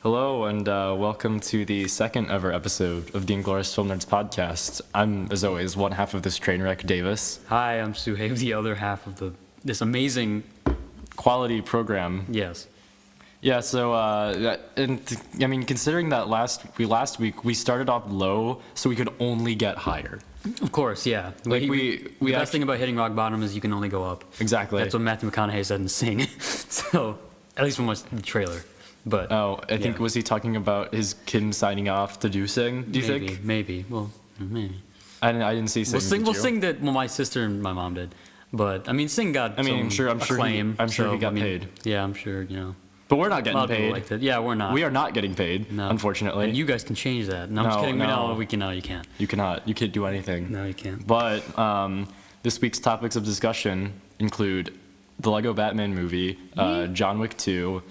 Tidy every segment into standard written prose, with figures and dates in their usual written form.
Hello, and welcome to the second ever episode of the Inglorious Film Nerds Podcast. I'm, as always, one half of this train wreck, Davis. Hi, I'm Suhaib, the other half of this amazing quality program. Yes. Yeah, so, considering that last week we started off low, so we could only get higher. Of course, yeah. The best thing about hitting rock bottom is you can only go up. Exactly. That's what Matthew McConaughey said in Sing. So, at least from the trailer. But I think, was he talking about his Kim signing off to do Sing, do you think? Maybe. Well, maybe. I didn't see Sing. My sister and my mom did. But, Sing got I'm sure he got paid. Yeah, I'm sure, But we're not getting paid. Like that. Yeah, we're not. We are not getting paid, unfortunately. And you guys can change that. No, I'm just kidding. No, we can. No, you can't. You cannot. You can't do anything. No, you can't. But this week's topics of discussion include the Lego Batman movie, John Wick 2,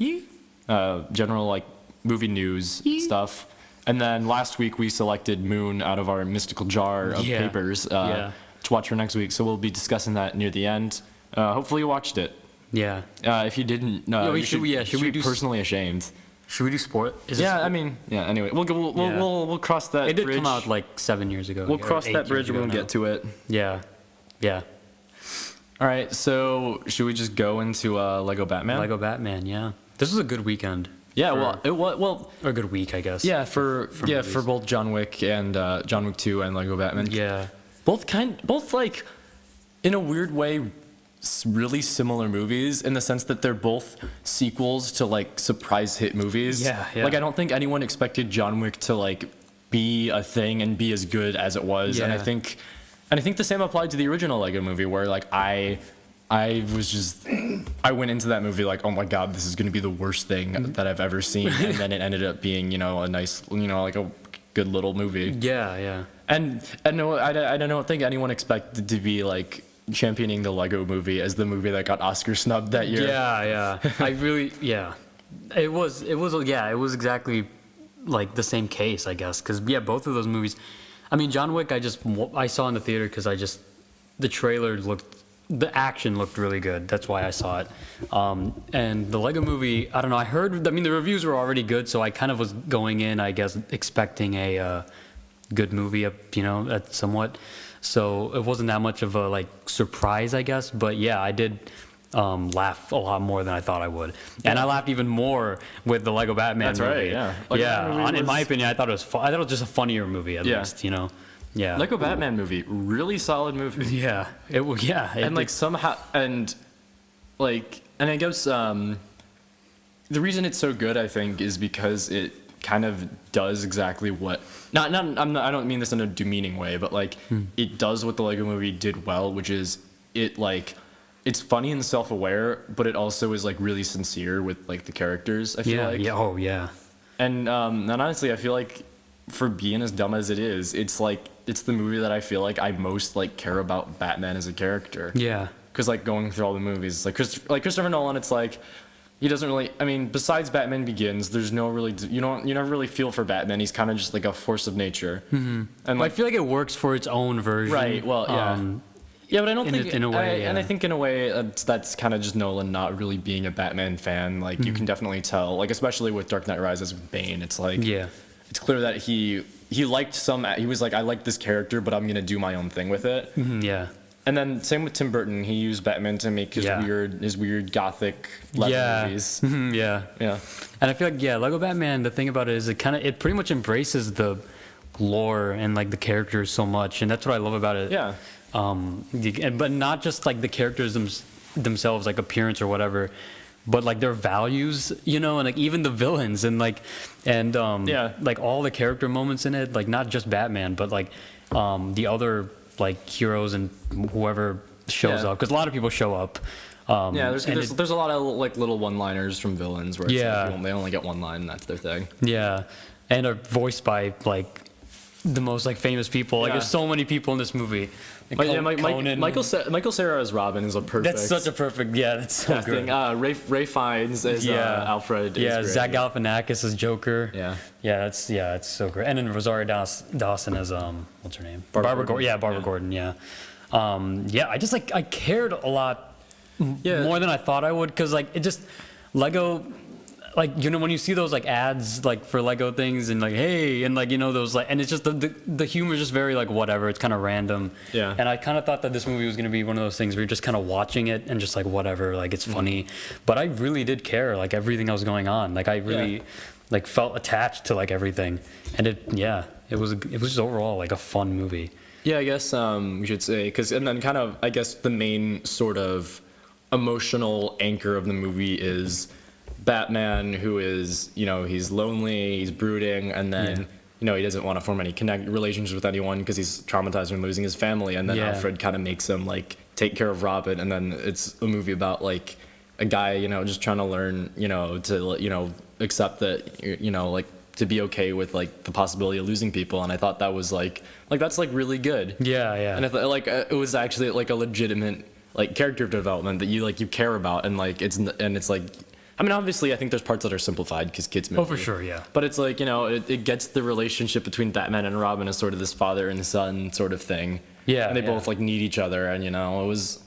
general movie news stuff, and then last week we selected Moon out of our mystical jar of papers to watch for next week. So we'll be discussing that near the end. Hopefully you watched it. Yeah. If you didn't, you should be personally ashamed. Should we do sport? Anyway, we'll cross that bridge. It did come out like 7 years ago. We'll cross that bridge when we get to it. Yeah. All right, so should we just go into Lego Batman? Lego Batman, yeah. This was a good weekend. Yeah, or a good week, I guess. Yeah, for both John Wick and John Wick 2 and Lego Batman. Yeah. Both like in a weird way really similar movies in the sense that they're both sequels to like surprise hit movies. Yeah. Like I don't think anyone expected John Wick to like be a thing and be as good as it was. Yeah. And I think the same applied to the original Lego movie where like I went into that movie like, oh my god, this is going to be the worst thing that I've ever seen, and then it ended up being a nice like a good little movie. Yeah. And I don't think anyone expected to be like championing the Lego movie as the movie that got Oscar snubbed that year. Yeah. It was exactly like the same case, I guess, because both of those movies. John Wick I saw in the theater because the trailer the action looked really good. That's why I saw it. And the Lego movie, I don't know. I heard. The reviews were already good, so I kind of was going in, I guess, expecting a good movie. Somewhat. So it wasn't that much of a surprise, I guess. But yeah, I did laugh a lot more than I thought I would, and I laughed even more with the Lego Batman movie. Right. Yeah. In my opinion, I thought it was just a funnier movie at least. Yeah. Lego Batman movie, really solid movie. Yeah. Somehow and I guess the reason it's so good, I think, is because it kind of does exactly what I don't mean this in a demeaning way, but it does what the Lego movie did well, which is it's funny and self-aware, but it also is really sincere with the characters. I feel like. Yeah. Oh yeah. And honestly, I feel like for being as dumb as it is, it's the movie that I feel like I most care about Batman as a character. Yeah. Because going through all the movies, Christopher Nolan, it's he doesn't really. Besides Batman Begins, there's no really. You never really feel for Batman. He's kind of just a force of nature. Mm-hmm. And I feel like it works for its own version. Right. Well, yeah. Yeah, but I don't think in a way. And I think in a way that's kind of just Nolan not really being a Batman fan. You can definitely tell. Especially with Dark Knight Rises with Bane, it's it's clear that he liked he was I like this character, but I'm gonna do my own thing with it. Mm-hmm, yeah. And then same with Tim Burton, he used Batman to make his weird gothic movies. Mm-hmm, yeah. And I feel like Lego Batman. The thing about it is it pretty much embraces the lore and the characters so much, and that's what I love about it. Yeah. But not just the characters themselves, appearance or whatever, but their values, and even the villains and all the character moments in it, not just Batman, but the other heroes and whoever shows up, because a lot of people show up. There's a lot of little one-liners from villains where it's they only get one line and that's their thing. Yeah, and are voiced by the most famous people. There's so many people in this movie. Michael Cera as Robin is a perfect. That's such a perfect. Yeah, that's so good. Ray Fiennes as Alfred. Yeah, Zach Galifianakis as Joker. Yeah. It's so great. And then Rosario Dawson as what's her name? Barbara Gordon. Yeah, Barbara Gordon. Yeah. I just I cared a lot more than I thought I would, because it just Lego. like, you know, when you see those like ads like for Lego things and like, hey, and like, you know, those like, and it's just the humor is just very like whatever, it's kind of random. Yeah. And I kind of thought that this movie was going to be one of those things where you're just kind of watching it and just like whatever, like it's funny, but I really did care like everything that was going on. Like I really like felt attached to like everything, and it was just overall like a fun movie. Yeah, I guess we should say, and then kind of, I guess the main sort of emotional anchor of the movie is Batman, who is, you know, he's lonely, he's brooding, and then, you know, he doesn't want to form any relationships with anyone because he's traumatized from losing his family, and then Alfred kind of makes him, like, take care of Robin, and then it's a movie about, like, a guy, you know, just trying to learn, you know, to, you know, accept that, you know, like, to be okay with, like, the possibility of losing people, and I thought that was, like that's, like, really good. Yeah. And I thought, like, it was actually, like, a legitimate, like, character development that you, like, you care about, and, like, it's like, I mean, obviously, I think there's parts that are simplified because kids movie. Oh, for sure, yeah. But it's like, you know, it gets the relationship between Batman and Robin as sort of this father and son sort of thing. Yeah. And they both like need each other, and you know, it was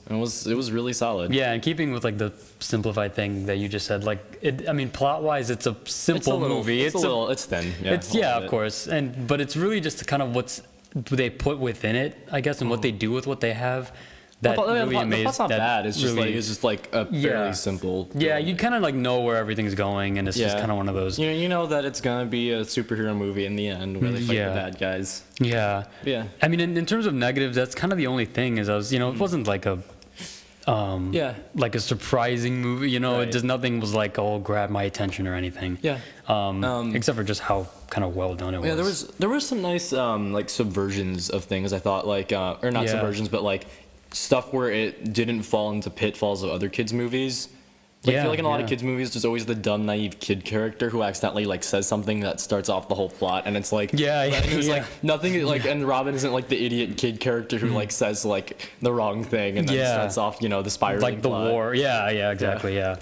really solid. Yeah, and keeping with like the simplified thing that you just said, like I mean, plot wise, it's a simple movie. It's thin. Yeah, of course, but it's really just kind of what's they put within it, I guess, and what they do with what they have. That really amazing. The plot's not bad. It's just really, it's just like a fairly simple. Yeah, you kind of like know where everything's going, and it's just kind of one of those. You know that it's gonna be a superhero movie in the end where they fight the bad guys. Yeah. I mean, in terms of negatives, that's kind of the only thing. Is it wasn't like a. Like a surprising movie, you know. It just nothing was like grab my attention or anything. Except for just how kind of well done it was. Yeah, there was some nice like subversions of things. I thought or not subversions, but like stuff where it didn't fall into pitfalls of other kids' movies. Like, I feel like in a lot of kids' movies, there's always the dumb, naive kid character who accidentally like says something that starts off the whole plot, and it's like like nothing like, and Robin isn't like the idiot kid character who like says like the wrong thing and then starts off the spiraling like the plot. war. Exactly. I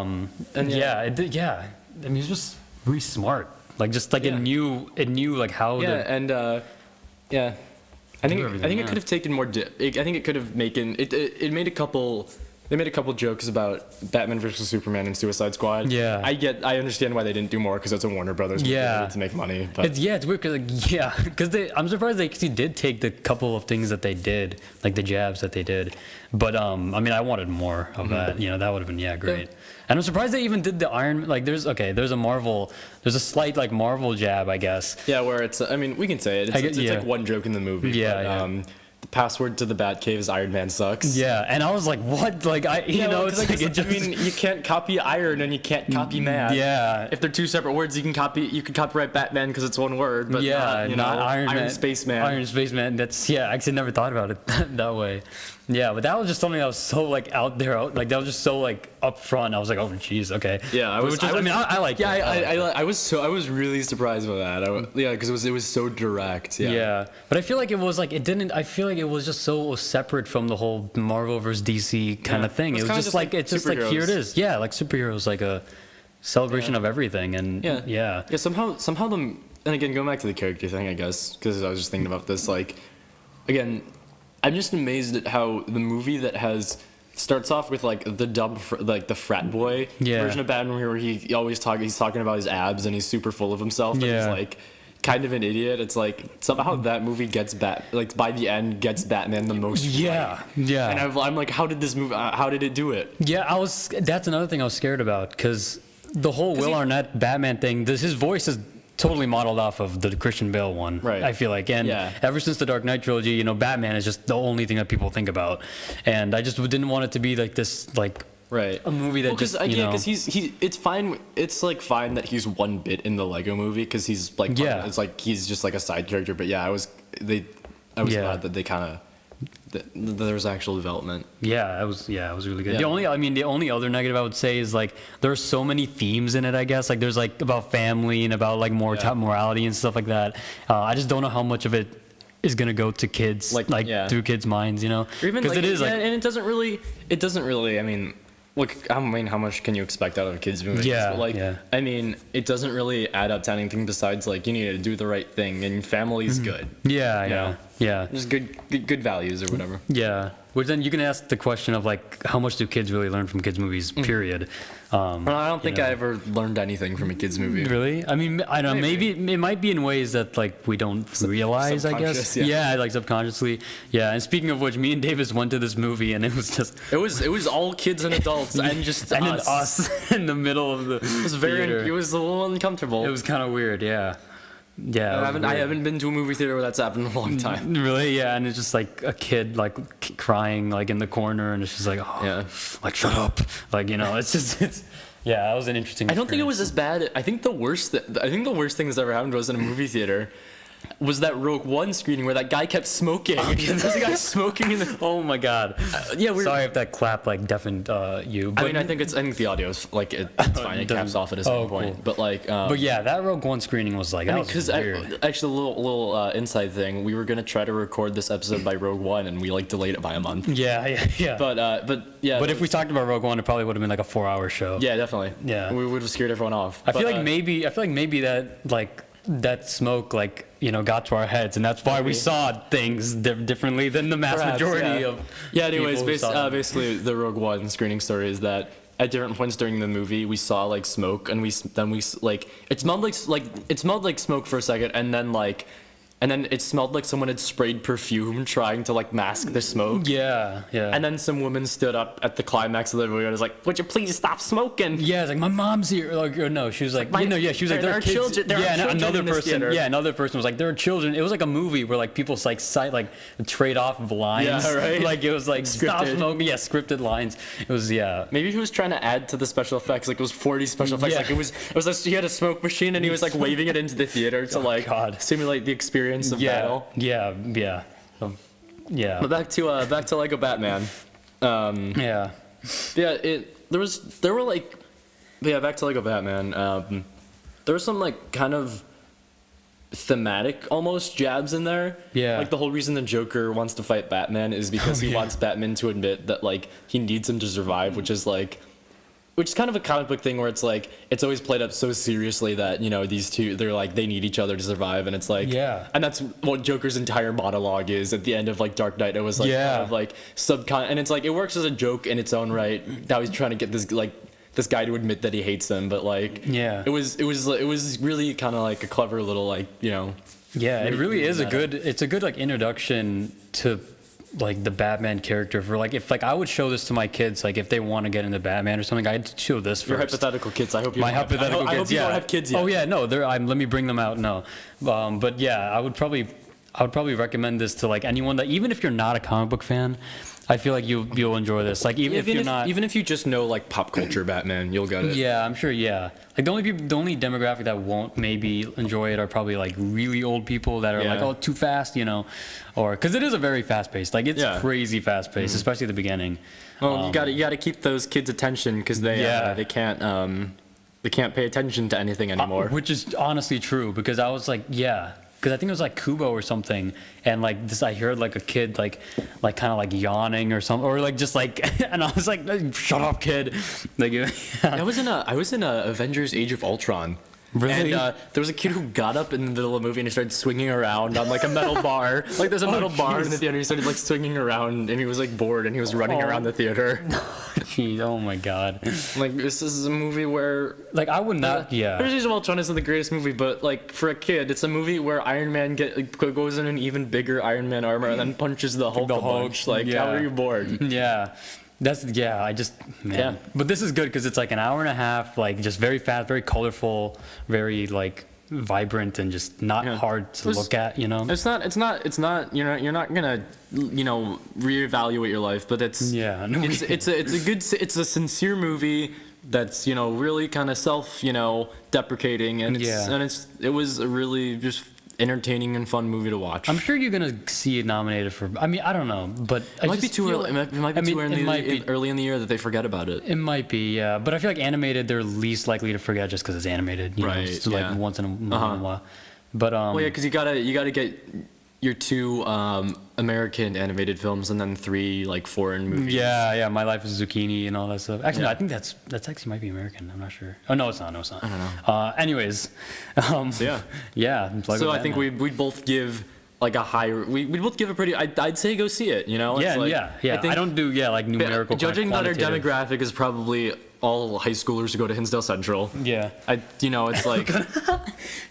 mean, it's just really smart. Like just like it knew like how. I think it could have taken more. I think it could have it made a couple. They made a couple jokes about Batman versus Superman and Suicide Squad. Yeah, I understand why they didn't do more because it's a Warner Brothers movie. They need to make money. But it's weird because I'm surprised they did take the couple of things that they did, like the jabs that they did. But I mean, I wanted more of that. You know, that would have been great. Yeah. And I'm surprised they even did the Iron. Like, there's a slight like Marvel jab, I guess. Yeah, where it's. I mean, we can say it. It's like one joke in the movie. The password to the Batcave is Iron Man sucks. Yeah, and I was like, what? Like, it's like it just. I mean, you can't copy Iron and you can't copy Man. Yeah. If they're two separate words, you can copyright Batman because it's one word, but not Iron Spaceman. Iron Spaceman. That's I actually never thought about it that way. Yeah, but that was just something that was so like out there, like that was just so like up front. I was like, oh jeez, okay. Yeah, I like. Yeah, I was really surprised by that. Because it was so direct. Yeah, but I feel like it was like it didn't. I feel like it was just so separate from the whole Marvel versus DC kind of thing. It was just like it's just like here it is. Yeah, like superheroes, like a celebration of everything, and somehow and again going back to the character thing, I guess, because I was just thinking about this, like again. I'm just amazed at how the movie that starts off with like the the frat boy version of Batman, where he's talking about his abs and he's super full of himself and he's like kind of an idiot. It's like somehow that movie by the end gets Batman the most. Yeah. And I'm like, how did it do it? Yeah, that's another thing I was scared about because the whole Will Arnett Batman thing. His voice is totally modeled off of the Christian Bale one, right? I feel like, and ever since the Dark Knight trilogy, Batman is just the only thing that people think about, and I just didn't want it to be like this, like a movie that because it's fine. It's like fine that he's one bit in the Lego movie because he's like it's like he's just like a side character. But I was glad that they kind of. There was actual development. Yeah, it was really good. Yeah. The only other negative I would say is like there's so many themes in it. I guess like there's like about family and about like morality and stuff like that. I just don't know how much of it is gonna go to kids, through kids' minds, Because it is and it doesn't really. I mean, look, how much can you expect out of a kids' movie? I mean, it doesn't really add up to anything besides like you need to do the right thing and family's good. Yeah. Yeah. Just good values or whatever. Yeah. Which then you can ask the question of like, how much do kids really learn from kids' movies? Period. Well, I don't think I ever learned anything from a kids movie. Really? I mean, I don't know. Maybe it might be in ways that like we don't realize. I guess. Yeah, like subconsciously. Yeah. And speaking of which, me and Davis went to this movie, and it was just. It was all kids and adults, and just and us. us in the middle of the. It was it was a little uncomfortable. It was kind of weird. Yeah. Yeah, I haven't been to a movie theater where that's happened in a long time. Really? Yeah, and it's just like a kid like crying like in the corner, and it's just like, oh, yeah, like shut up, like it's yeah, that was an interesting. I don't think it was as bad. I think the worst thing that's ever happened to us in a movie theater was that Rogue One screening where that guy kept smoking. There's a guy smoking in the. Oh my god. Yeah, sorry if that clap like defined you. But I mean, I think the audio is like it's fine. It caps off at a certain point. Cool. But like. But yeah, that Rogue One screening was like. Because actually, a little inside thing. We were gonna try to record this episode by Rogue One, and we like delayed it by a month. Yeah. But yeah. But if we talked about Rogue One, it probably would have been like a 4-hour show. Yeah, definitely. Yeah. We would have scared everyone off. I feel like maybe that like. That smoke like got to our heads, and that's why we saw things differently than the mass majority of anyways, basically the Rogue One screening story is that at different points during the movie we saw like smoke, and we like it smelled like smoke for a second, and then it smelled like someone had sprayed perfume trying to like mask the smoke. Yeah. And then some woman stood up at the climax of the movie and was like, "Would you please stop smoking?" Yeah, it's like my mom's here. Like, or no, she was like, she was like, there are children. Another person was like, there are children. It was like a movie where like people like trade off lines. Yeah, right. Like it was like stop smoking. Yeah, scripted lines. It was Maybe he was trying to add to the special effects. Like it was 40 special effects. Yeah. Like it was like he had a smoke machine and he was like waving it into the theater to simulate the experience of battle. Yeah. But back to Lego Batman. Back to Lego Batman. There was some like kind of thematic almost jabs in there. Yeah. Like the whole reason the Joker wants to fight Batman is because he wants Batman to admit that like he needs him to survive, which is kind of a comic book thing where it's like it's always played up so seriously that these two they need each other to survive, and it's like and that's what Joker's entire monologue is at the end of like Dark Knight. It was like kind of like and it's like it works as a joke in its own right. Now he's trying to get this guy to admit that he hates him, but it was really kind of like a clever little it really is a good like introduction to like the Batman character for like if like I would show this to my kids like if they want to get into Batman or something, I'd show this first. Your hypothetical kids. I hope you my hypothetical kids. I hope you don't have kids yet. Oh yeah, no. Let me bring them out. No, but yeah, I would probably recommend this to like anyone that even if you're not a comic book fan, I feel like you'll enjoy this. Like even if you just know like pop culture Batman, you'll get it. Yeah, I'm sure. Yeah, like the only demographic that won't maybe enjoy it are probably like really old people that are like too fast, or because it is a very fast paced. Like it's crazy fast paced, especially at the beginning. Well, you got to keep those kids' attention because they can't pay attention to anything anymore. Which is honestly true because I was like because I think it was like Kubo or something, and like this I heard like a kid like kind of like yawning or something, or like just like, and I was like, shut up, kid. Like I was in a Avengers: Age of Ultron. Really? And there was a kid who got up in the middle of the movie and he started swinging around on like a metal bar. Like there's a metal bar in the theater. He started like swinging around and he was like bored and he was running around the theater. Jeez, oh my god. Like this is a movie where like I would not. Avengers of Ultron isn't the greatest movie, but like for a kid, it's a movie where Iron Man goes in an even bigger Iron Man armor and then punches the Hulk a bunch. Like how are you bored? Yeah. But this is good because it's like an hour and a half, like just very fast, very colorful, very like vibrant, and just not hard to look at. It's not. You're not gonna reevaluate your life, but it's it's a sincere movie that's really kind of self deprecating, and it was a really just entertaining and fun movie to watch. I'm sure you're gonna see it nominated for. I mean, I don't know, but it might be too early. It might be too early in the year that they forget about it. It might be, yeah. But I feel like animated, they're least likely to forget just because it's animated. Right. It's like once in a while. But because you gotta get your 2 American animated films and then 3 like foreign movies. Yeah. My Life is Zucchini and all that stuff. Actually, no, I think that's actually might be American. I'm not sure. Oh no, it's not. I don't know. Anyways, So I think we both give like a high. We'd both give it pretty. I'd say go see it. You know. Yeah, It's like, yeah. think, I don't do like numerical. Judging by their quantitative. demographic is probably all high schoolers who go to Hinsdale Central. Yeah. It's like.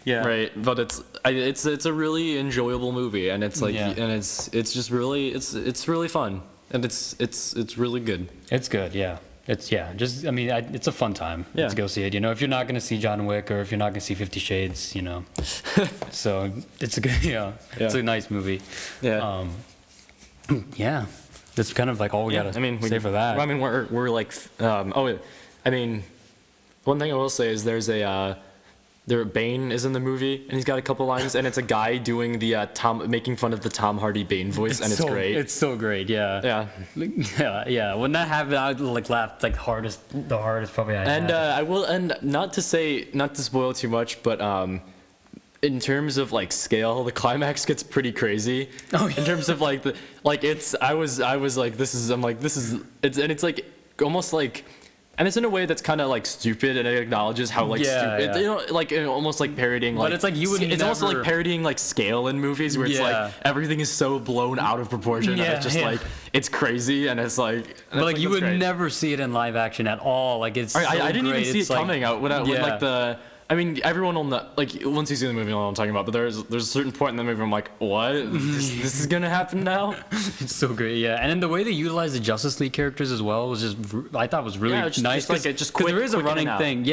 Yeah. Right, but it's a really enjoyable movie, and it's like, and it's just really it's really fun, and it's really good. It's good, yeah. It's just it's a fun time to go see it. You know, if you're not gonna see John Wick or if you're not gonna see 50 Shades, you know, so it's a good, it's a nice movie. Yeah. Yeah, that's kind of like all we gotta say for that. I mean, we're like, one thing I will say is there's Bane is in the movie, and he's got a couple lines, and it's a guy doing the making fun of the Tom Hardy Bane voice, and it's great. It's so great, yeah. Yeah. When that happened, I like laughed like the hardest probably I had. And not to spoil too much, but in terms of like scale, the climax gets pretty crazy. Oh, yeah. In terms of like I was like it's like almost like. And it's in a way that's kind of like stupid, and it acknowledges how like stupid, you know, like almost like parodying. Like, but it's like you would. It's also like parodying like scale in movies where it's like everything is so blown out of proportion that it's just like it's crazy, and it's like. But like you would never see it in live action at all. Like it's. I didn't even see it coming out when like the. I mean, everyone will know, like, once you see the movie, you'll know what I'm talking about, but there's a certain point in the movie where I'm like, what? This is gonna happen now? It's so great, yeah. And then the way they utilize the Justice League characters as well was I thought was really nice. Just quick, there is a running thing,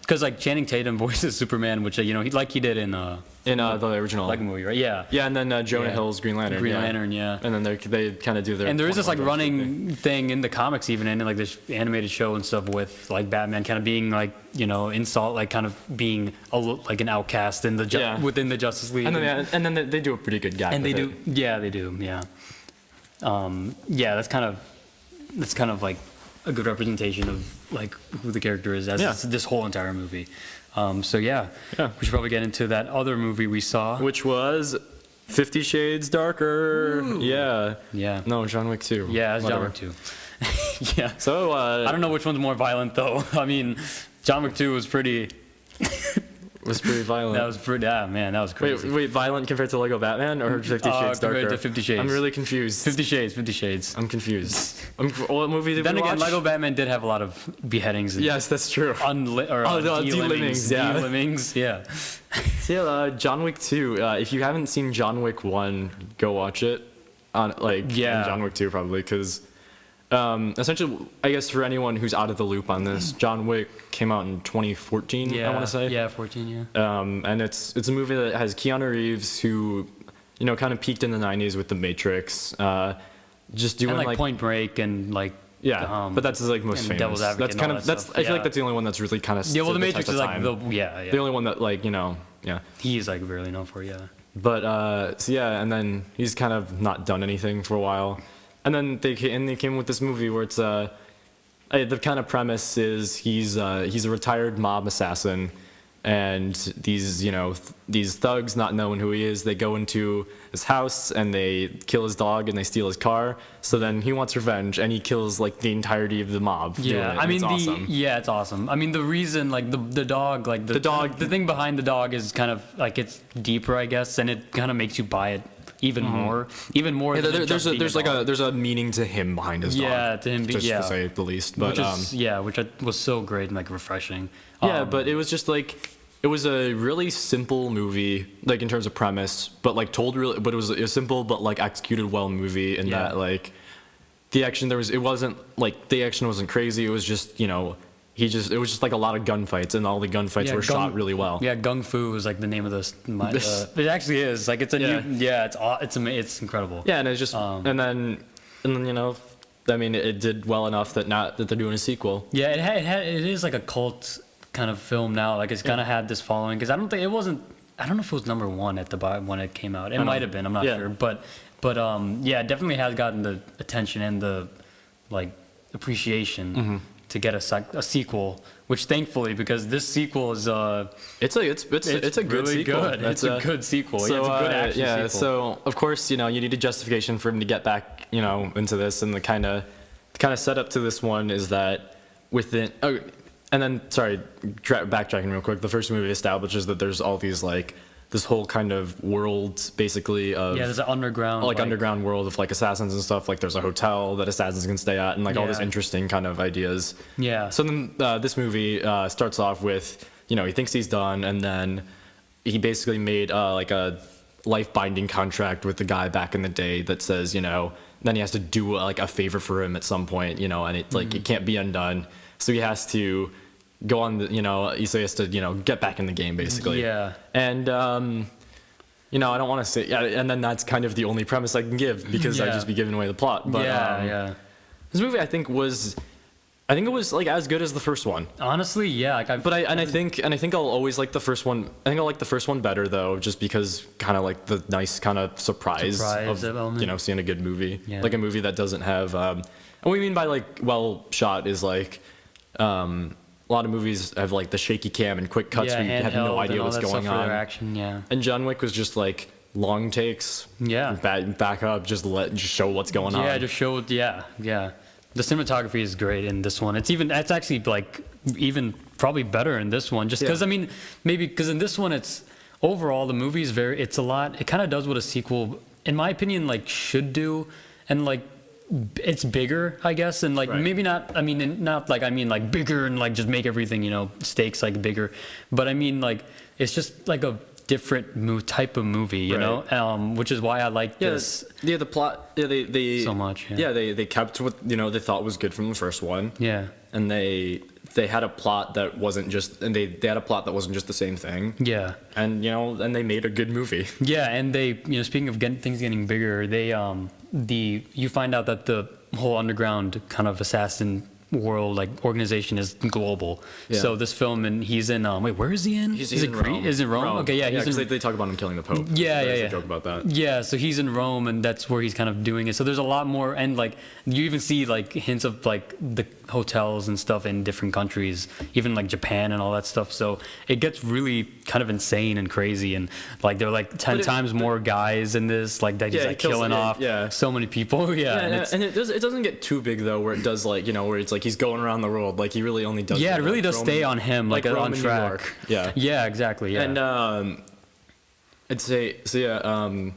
because like Channing Tatum voices Superman, which, he did in the original Lego movie, right? Yeah. Yeah, and then Jonah Hill's Green Lantern. Yeah. And then they kind of do their. And there is this like running thing in the comics, even in like this animated show and stuff, with like Batman kind of being like insult, like kind of being like an outcast in within the Justice League. And then they do a pretty good gag. And they do. That's kind of like a good representation of like who the character is as this whole entire movie. We should probably get into that other movie we saw, which was 50 Shades Darker. Ooh. Yeah. No, John Wick 2. Yeah, it's John Wick 2. Yeah. So I don't know which one's more violent though. I mean, John Wick 2 was pretty. Was pretty violent. That was pretty. Man, that was crazy. Wait, violent compared to Lego Batman or 50 Shades Darker? Compared to 50 Shades. I'm really confused. 50 Shades. I'm confused. What movie did we watch? Then again, Lego Batman did have a lot of beheadings. And yes, that's true. Delimbings. Delimbings, yeah. So John Wick 2. If you haven't seen John Wick 1, go watch it. And John Wick 2 probably, because essentially, I guess for anyone who's out of the loop on this, John Wick came out in 2014. I want to say. Yeah, 14. Yeah. And it's a movie that has Keanu Reeves, who, kind of peaked in the 90s with The Matrix. Just doing and like Point Break and like. Yeah, but that's like most famous. Devil's Advocate. I feel like that's the only one that's really kind of. Yeah, well, The Matrix is like the only one that He's like really known for But and then he's kind of not done anything for a while. And then they came with this movie where it's the kind of premise is he's a retired mob assassin, and these thugs, not knowing who he is, they go into his house and they kill his dog and they steal his car. So then he wants revenge and he kills like the entirety of the mob. Yeah, I mean it's awesome. I mean the reason like the dog, like the thing behind the dog is kind of like it's deeper, I guess, and it kind of makes you buy it. Even more. Yeah, there's a meaning to him behind his dog. Yeah, to him, to say the least. But which was so great and like refreshing. Yeah, but it was just like it was a really simple movie, like in terms of premise, but like told really. But it was a simple but like executed well movie in that like the action it wasn't like the action wasn't crazy. It was just it was just like a lot of gunfights, and all the gunfights were shot really well. Yeah, Gung Fu is like the name of this. It actually is like it's a new. Yeah, it's incredible. Yeah, and it's just and then I mean, it did well enough that they're doing a sequel. Yeah, it is like a cult kind of film now. Like it's kind of had this following because I don't know if it was number one at the when it came out. It might have been. I'm not sure, but it definitely has gotten the attention and the like appreciation. Mm-hmm. To get a sequel, which thankfully, because this sequel is it's a good really sequel. Good. It's a good sequel. So, it's a good action sequel. So of course you need a justification for him to get back into this, and the kind of setup to this one is that backtracking real quick, the first movie establishes that there's all these like this whole kind of world basically of there's an underground underground world of like assassins and stuff. Like there's a hotel that assassins can stay at, and like all this interesting kind of ideas. Yeah. So then this movie starts off with, you know, he thinks he's done, and then he basically made like a life binding contract with the guy back in the day that says, you know, then he has to do like a favor for him at some point, you know, and it's like it can't be undone. So he has to go on the, you know, so he has to, you know, get back in the game basically. Yeah. And you know, I don't want to say, and then that's kind of the only premise I can give because I'd just be giving away the plot. But this movie I think it was like as good as the first one. Honestly, yeah. I think I'll always like the first one. I think I'll like the first one better though, just because kind of like the nice kind of surprise of element. You know, seeing a good movie, Yeah. like a movie that doesn't have. And what we mean by like well shot is like. A lot of movies have like the shaky cam and quick cuts where you have no idea what's going on. Action, yeah. And John Wick was just like long takes. Yeah. Back up, just show what's going on. Yeah, just show. Yeah. The cinematography is great in this one. It's actually like even probably better in this one, just because I mean maybe because in this one it's overall the movie is it's a lot. It kind of does what a sequel, in my opinion, like should do, and like. It's bigger, I guess, and like maybe not. I mean, not like like bigger and like just make everything, you know, stakes like bigger. But I mean, like it's just like a different type of movie, you know, which is why I like this. Yeah, the plot. Yeah, they so much. Yeah, they kept what you know they thought was good from the first one. Yeah, and they had a plot that wasn't just, and they had a plot that wasn't just the same thing. Yeah, and you know, and they made a good movie. Yeah, and they, you know, speaking of things getting bigger, they you find out that the whole underground kind of assassin world like organization is global. Yeah. So this film, and he's in where is he in? He's in Rome. Is it Rome? Okay, yeah, because they talk about him killing the Pope. Yeah, There's a joke about that. Yeah, so he's in Rome, and that's where he's kind of doing it. So there's a lot more, and like you even see like hints of like the hotels and stuff in different countries, even like Japan and all that stuff. So it gets really kind of insane and crazy, and like there are like 10 times more guys in this, like that he's like killing off so many people. And it doesn't get too big though, where it does like, you know, where it's like he's going around the world, like he really only does. Yeah, it really does Rome, stay on him, like on track. Yeah, exactly. Yeah, and I'd say so. Yeah.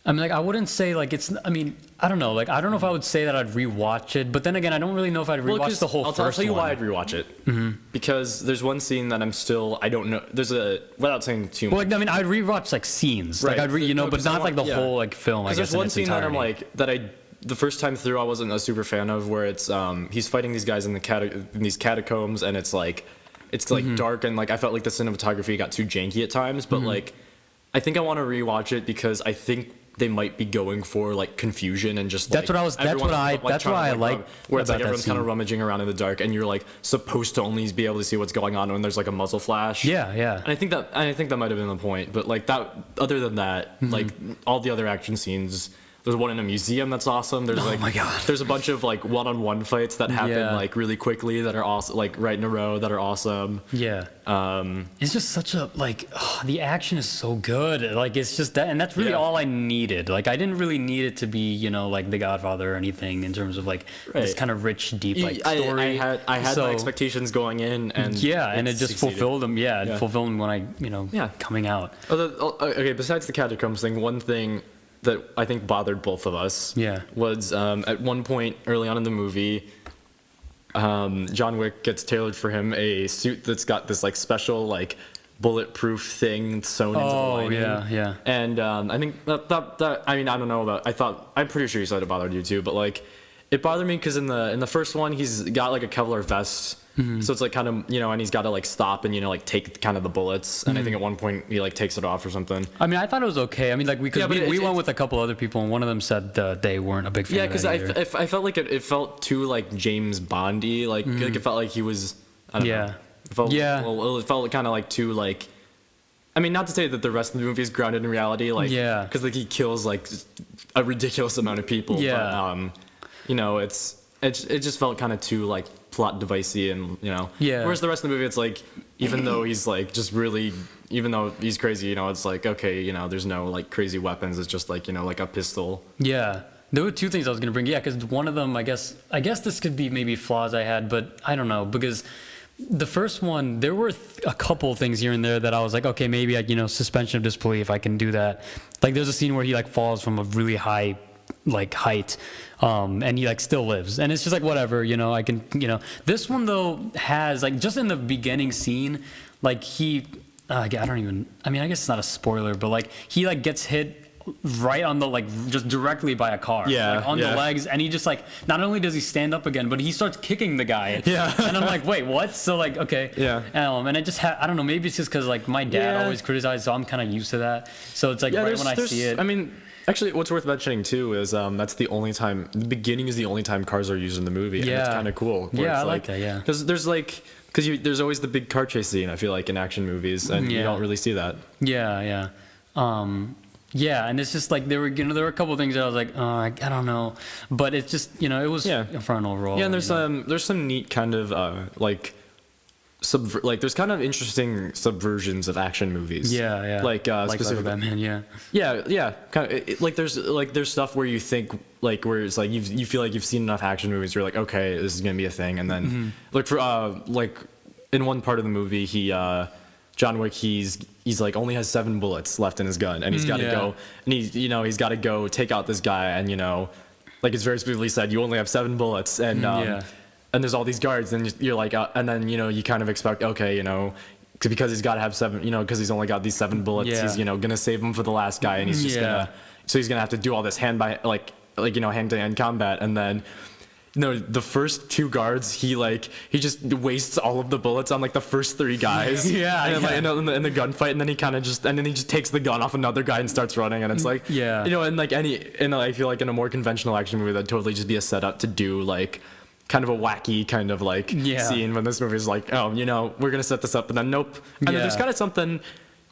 I mean, like, I wouldn't say, like, it's, I mean, I don't know. Like, I don't know if I would say that I'd rewatch it. But then again, I don't really know if I'd rewatch the whole first one. I'll tell you why I'd rewatch it. Mm-hmm. Because there's one scene that I don't know. Without saying too much. Well, like, I mean, I'd rewatch, like, scenes. Right. Like, but not, like, the whole, like, film, I guess, there's one scene that I'm, like, the first time through I wasn't a super fan of, where it's, he's fighting these guys in these catacombs, and it's, like, dark, and, like, I felt like the cinematography got too janky at times. But, like, I think I want to rewatch it because I think they might be going for like confusion and just like, that's why I like where it's like everyone's kind of rummaging around in the dark, and you're like supposed to only be able to see what's going on when there's like a muzzle flash. Yeah. And I think that might have been the point, but like that, other than that, like all the other action scenes. There's one in a museum that's awesome. There's oh my God. There's a bunch of like one-on-one fights that happen like really quickly that are awesome, like right in a row that are awesome. Yeah. It's just such a the action is so good. Like it's just that, and that's really all I needed. Like I didn't really need it to be, you know, like The Godfather or anything in terms of like this kind of rich, deep like story. I had my expectations going in, and and it just fulfilled them. Yeah, it fulfilled them when I coming out. Okay, besides the catacombs thing, one thing that I think bothered both of us was at one point early on in the movie, John Wick gets tailored for him a suit that's got this like special like bulletproof thing sewn into the lining. Yeah. And I think that I mean, I don't know about, I'm pretty sure you said it bothered you too, but like it bothered me because in the first one he's got like a Kevlar vest. So it's like kind of, you know, and he's got to like stop and, you know, like take kind of the bullets. And I think at one point he like takes it off or something. I mean, I thought it was okay. I mean, like we went with a couple other people, and one of them said they weren't a big fan. Yeah, because I felt like it felt too like James Bondy. Like it felt like he was. I don't know. It felt kind of like too like. I mean, not to say that the rest of the movie is grounded in reality. Like because like he kills like a ridiculous amount of people. Yeah. But, you know, it just felt kind of too like plot devicey, and you know, whereas the rest of the movie, it's like even though he's like just really, even though he's crazy, you know, it's like okay, you know, there's no like crazy weapons, it's just like, you know, like a pistol. There were two things I was gonna bring, because one of them, I guess this could be maybe flaws I had, but I don't know, because the first one, there were a couple things here and there that I was like, okay, maybe like, suspension of disbelief, I can do that. Like there's a scene where he like falls from a really high like height, and he like still lives, and it's just like whatever, I can, This one though has like just in the beginning scene, like he, I don't even, I mean, I guess it's not a spoiler, but like he like gets hit right on the like just directly by a car, like on the legs, and he just like not only does he stand up again, but he starts kicking the guy, and I'm like, wait, what? So like, okay, and it just I don't know, maybe it's just because like my dad always criticized, so I'm kind of used to that, so it's like right when I see it. I mean, actually, what's worth mentioning too is that's the only time, the beginning is the only time cars are used in the movie, and it's kind of cool. Yeah, I like that. Yeah, because there's like there's always the big car chase scene, I feel like, in action movies, and you don't really see that. Yeah, and it's just like there were a couple of things that I was like, I don't know, but it's just it was for an overall. Yeah, and there's some neat kind of there's kind of interesting subversions of action movies. Like specifically Batman. Kind of like there's stuff where you think like where it's like you feel like you've seen enough action movies, you're like, okay, this is gonna be a thing, and then like for like in one part of the movie John Wick, he's like only has 7 bullets left in his gun, and he's got to go, and he's got to go take out this guy, and like it's very specifically said, you only have 7 bullets, and and there's all these guards, and you're like, and then you kind of expect, okay, because he's got to have 7, because he's only got these 7 bullets, he's gonna save him for the last guy, and he's just gonna have to do all this hand-to-hand combat, and then. No, the first 2 guards, he just wastes all of the bullets on like the first 3 guys. In the gunfight, and then he just takes the gun off another guy and starts running, and it's like, and I feel like in a more conventional action movie that'd totally just be a setup to do like kind of a wacky kind of like scene when this movie is like, oh, we're gonna set this up, and then nope, and then there's kind of something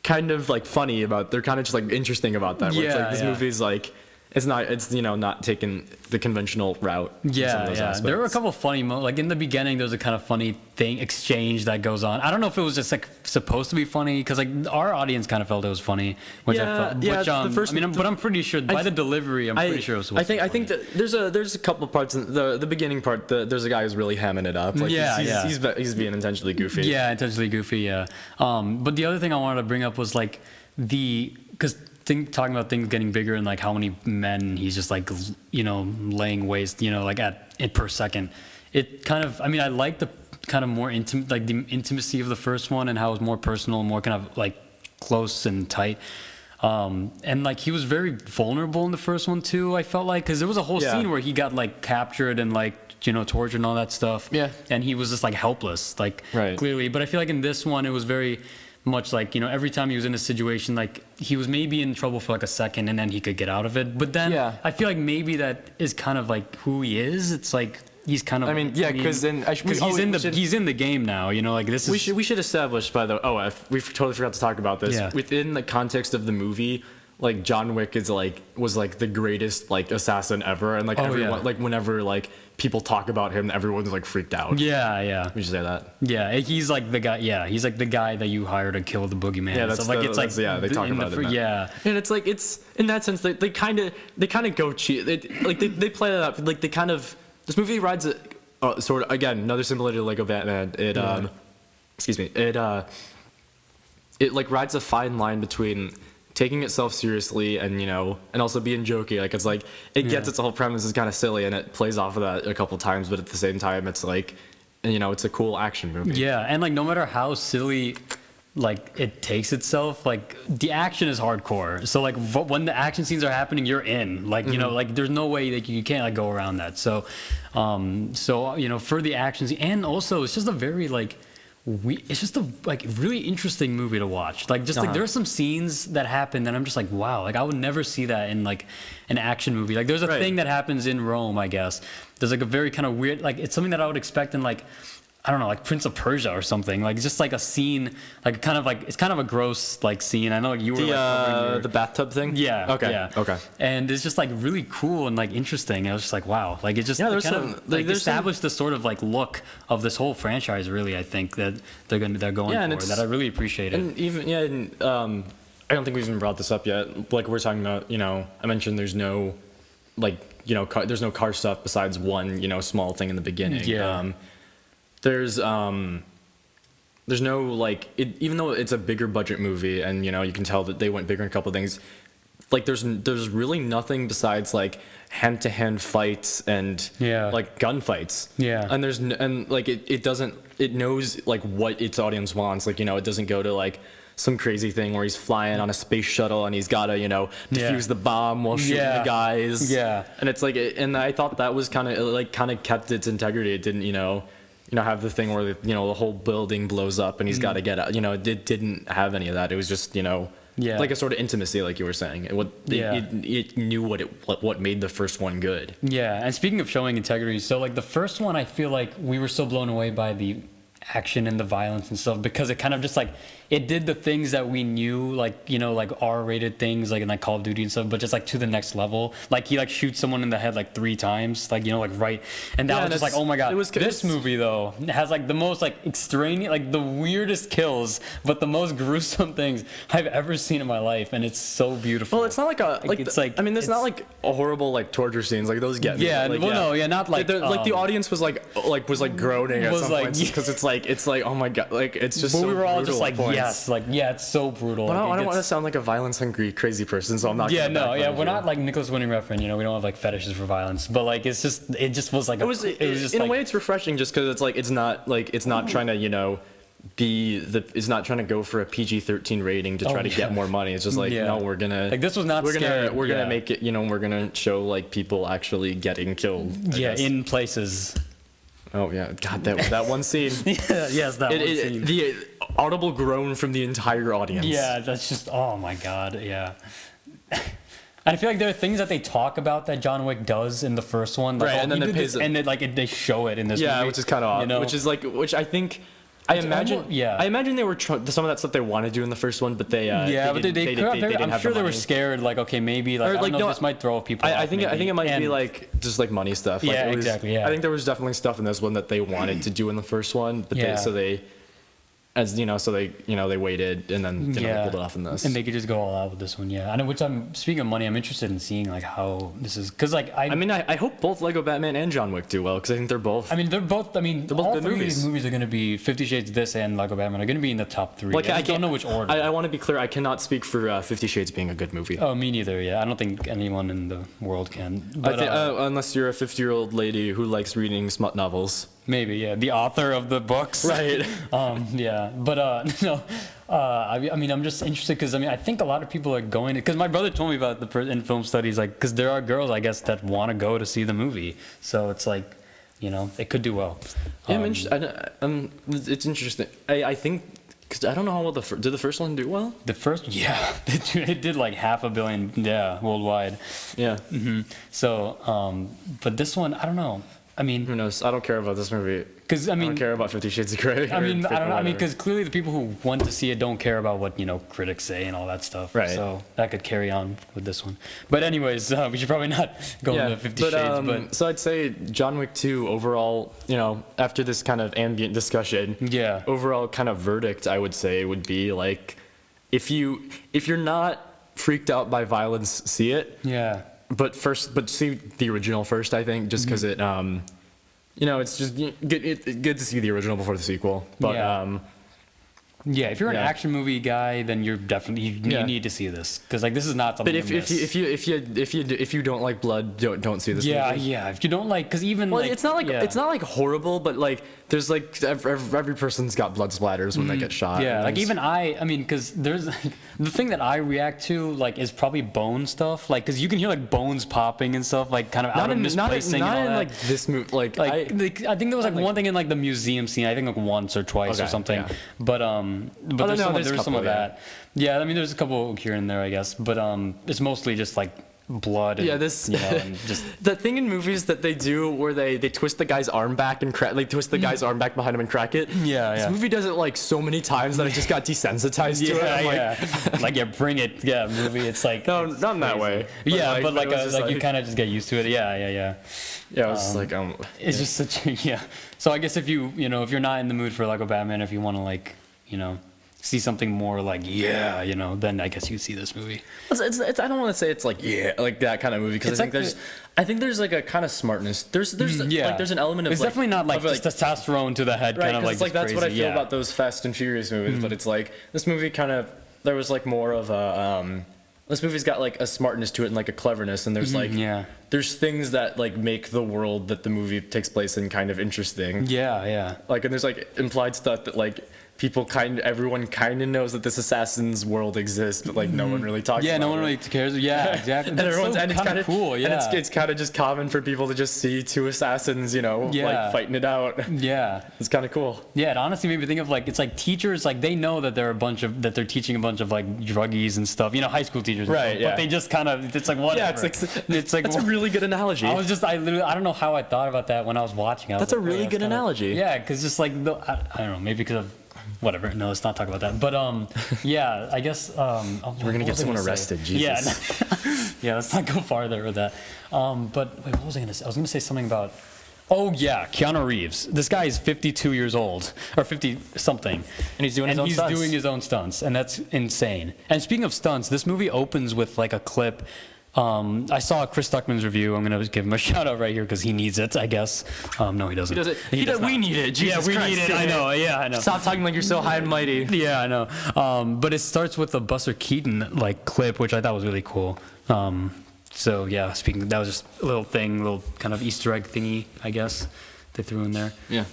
kind of like funny about, they're kind of just like interesting about that. Where it's like this movie's like. It's not taking the conventional route. There were a couple of funny moments. Like in the beginning, there's a kind of funny exchange that goes on. I don't know if it was just like supposed to be funny because like our audience kind of felt it was funny, but I'm pretty sure by the delivery, I'm pretty sure it was. I think that there's a couple of parts in the beginning part. There's a guy who's really hamming it up. Like he's being intentionally goofy. Yeah, intentionally goofy. Yeah. But the other thing I wanted to bring up was like talking about things getting bigger and like how many men he's just like laying waste like at per second. It kind of, I mean, I like the kind of more intimate, like the intimacy of the first one and how it was more personal, more kind of like close and tight. And like he was very vulnerable in the first one too, I felt like, because there was a whole scene where he got like captured and like tortured and all that stuff, and he was just like helpless, like clearly. But I feel like in this one it was very much like every time he was in a situation, like he was maybe in trouble for like a second and then he could get out of it, but then I feel like maybe that is kind of like who he is. It's like he's kind of, because he's in the game now, like this is, we should establish, by the way, we totally forgot to talk about this, within the context of the movie, like John Wick was like the greatest like assassin ever, and like everyone like whenever like people talk about him, everyone's like freaked out. We should say that. He's like the guy. He's like the guy that you hire to kill the boogeyman. They talk about it. And it's like, it's in that sense that they kind of go cheat. They play that up. Like this movie rides a sort of, again, another similarity to Lego Batman. It like rides a fine line between taking itself seriously and and also being jokey. Like it's like it gets its whole premise is kind of silly and it plays off of that a couple times, but at the same time it's like, it's a cool action movie. And like no matter how silly like it takes itself, like the action is hardcore. So like when the action scenes are happening, you're in. Like like there's no way that you can't like go around that. So for the action scene, and also it's just a very like. It's just a like really interesting movie to watch. Like just like there are some scenes that happen that I'm just like, wow, like I would never see that in like an action movie. Like there's a thing that happens in Rome, I guess. There's like a very kind of weird, like it's something that I would expect in like, I don't know, like Prince of Persia or something. Like just like a scene, like kind of like it's kind of a gross like scene. I know you were the bathtub thing. Okay. And it's just like really cool and like interesting. I was just like, wow, like it just established this sort of like look of this whole franchise. Really, I think that they're going for that. I really appreciate it. And even I don't think we've even brought this up yet. Like we're talking about, I mentioned there's no like there's no car stuff besides one small thing in the beginning. There's there's no like it, even though it's a bigger budget movie, and you know you can tell that they went bigger in a couple of things. Like there's really nothing besides like hand-to-hand fights and like gunfights. Yeah. And and like it knows like what its audience wants. Like, you know, it doesn't go to like some crazy thing where he's flying on a space shuttle and he's got to, you know, defuse the bomb while shooting the guys. Yeah. And it's like, and I thought that was kind of kept its integrity. It didn't, you know, have the thing where, you know, the whole building blows up and he's got to get out. You know, it didn't have any of that. It was just, you know, like a sort of intimacy, like you were saying. It knew what made the first one good. Yeah, and speaking of showing integrity, so like the first one, I feel like we were so blown away by the action and the violence and stuff because it kind of just like it did the things that we knew, like, you know, like R-rated things like in like Call of Duty and stuff, but just like to the next level. Like he like shoots someone in the head like 3 times, like, you know, like right, and that was just like, oh my god. This movie though has like the most like extraneous, like the weirdest kills, but the most gruesome things I've ever seen in my life, and it's so beautiful. Well, it's not like a like it's like I mean, there's not like a horrible like torture scenes like those get me. Yeah, like, well, no, yeah, not like like the audience was like groaning at some points because it's like oh my god, like it's just. But so we were all just like yes, like yeah, it's so brutal. But I don't want to sound like a violence-hungry crazy person, so I'm not. Yeah, no, yeah, we're not like Nicholas Winding Refn. You know, we don't have like fetishes for violence, but like it just was like it was just in a way it's refreshing just because it's like it's not trying to, you know, it's not trying to go for a PG-13 rating to try to get more money. It's just like no, we're gonna like this was not we're gonna make it, you know, we're gonna show like people actually getting killed. In places. Oh yeah, God, that one scene. Yes, that one scene. The audible groan from the entire audience. Yeah, that's just oh my God, yeah. I feel like there are things that they talk about that John Wick does in the first one, like, right? And then they show it in this movie. Yeah, which is kind of odd. You know? Which I think. I imagine they were some of that stuff they want to do in the first one, but they I'm sure they were scared. Like, okay, maybe like, I don't know, this might throw people off. I think it might be like just like money stuff. Like, exactly. Yeah, I think there was definitely stuff in this one that they wanted to do in the first one, but they waited and then pulled it off in this. And they could just go all out with this one, yeah. And which speaking of money, I'm interested in seeing like how this is because like I hope both Lego Batman and John Wick do well because I think they're both. They're both all good three movies. Of these movies are going to be 50 Shades, this, and Lego Batman are going to be in the top 3. Like I don't know which order. I want to be clear. I cannot speak for 50 Shades being a good movie. Oh, me neither. Yeah, I don't think anyone in the world can. But unless you're a 50-year-old lady who likes reading smut novels. Maybe, yeah. The author of the books. Right. Yeah. But, no. I'm just interested because, I think a lot of people are going to... Because my brother told me about in film studies, like, because there are girls, I guess, that want to go to see the movie. So it's like, you know, it could do well. Yeah, it's interesting. I think... Because I don't know how well did the first one do well? The first, yeah, it did like $500 million, worldwide. Yeah. Mm-hmm. So, but this one, I don't know. Who knows? I don't care about this movie. I don't care about 50 Shades of Grey. I don't know. Because clearly the people who want to see it don't care about what, you know, critics say and all that stuff. Right. So that could carry on with this one. But anyways, we should probably not go into 50 Shades. But so I'd say John Wick 2 overall, you know, after this kind of ambient discussion, overall kind of verdict I would say would be like, if you're not freaked out by violence, see it. Yeah. But see the original first, I think, just because it, you know, it's just good to see the original before the sequel. But if you're an action movie guy, then you're definitely you need to see this because like this is not something. But if you don't like blood, don't see this. Movie. If you don't like, because even it's not like horrible, but like there's like every person's got blood splatters when they get shot. Yeah, like even because there's like, the thing that I react to like is probably bone stuff, like because you can hear like bones popping and stuff, like kind of out of misplacing. Not in like this movie. Like I think there was like one thing in like the museum scene. I think like once or twice or something. Yeah. But there's some of that. Yeah, there's a couple here and there, I guess. But it's mostly just like blood. And, and just the thing in movies that they do where they twist the guy's arm back and twist the guy's arm back behind him and crack it. Yeah, this movie does it like so many times that I just got desensitized to it. Bring it. Yeah, movie. It's like no, not in that way. But like you kind of just get used to it. Yeah. Yeah, it was like it's just such a So I guess if you're not in the mood for Lego Batman, if you want to like see something more like then I guess you see this movie. It's I don't want to say it's like like that kind of movie because I think there's like a kind of smartness. There's like there's an element of it's definitely not like just testosterone to the head kind of like that's what I feel crazy. about those Fast and Furious movies. But it's like this movie kind of there was like more of a this movie's got like a smartness to it and like a cleverness, and there's like there's things that like make the world that the movie takes place in kind of interesting. Like, and there's like implied stuff that like everyone kind of knows that this assassin's world exists, but like no one really talks about it. No one really cares. Yeah, exactly. And everyone's so and it's kind of cool. Yeah, and it's kind of just common for people to just see two assassins, like fighting it out. Yeah, it's kind of cool. Yeah, it honestly made me think of like it's like teachers, like they know that they're teaching a bunch of like druggies and stuff, high school teachers, right? But they just kind of it's like whatever. Yeah, it's like that's a really good analogy. I don't know how I thought about that when I was watching. That's a really good analogy. Yeah, because just like I don't know, maybe because of. Whatever. No, let's not talk about that. But I guess we're gonna get someone arrested. Jesus. Yeah, let's not go farther with that. But wait, what was I gonna say? I was gonna say something about. Oh yeah, Keanu Reeves. This guy is 52 years old or 50 something, and he's doing his own stunts, and that's insane. And speaking of stunts, this movie opens with like a clip. I saw Chris Stuckman's review. I'm going to give him a shout out right here because he needs it, I guess. No, he doesn't. He does. We need it. Jesus we Christ, need it. I know. Yeah, I know. Stop talking like you're so high and mighty. Yeah, I know. But it starts with a Buster Keaton like clip, which I thought was really cool. So yeah, that was just a little kind of Easter egg thingy, I guess, they threw in there. Yeah.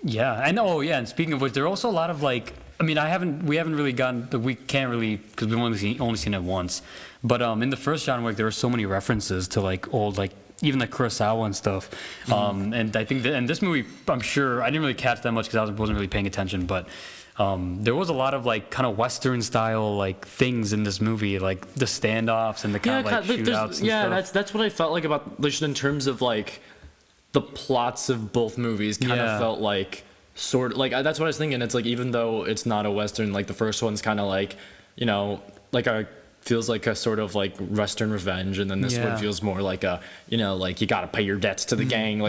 And speaking of which, there are also a lot of like. I mean, we haven't really we can't really, because we've only seen it once. But in the first John Wick, there were so many references to like old, like even like Kurosawa and stuff. And I think that in this movie, I'm sure, I didn't really catch that much because I wasn't really paying attention. But there was a lot of like kind of Western style like things in this movie, like the standoffs and the kind of like shootouts and stuff. That's what I felt like about, just in terms of like the plots of both movies kind of felt like, sort of like that's what I was thinking. It's like even though it's not a Western, like the first one's kind of like like feels like a sort of like Western revenge, and then this one feels more like a like you gotta pay your debts to the gang.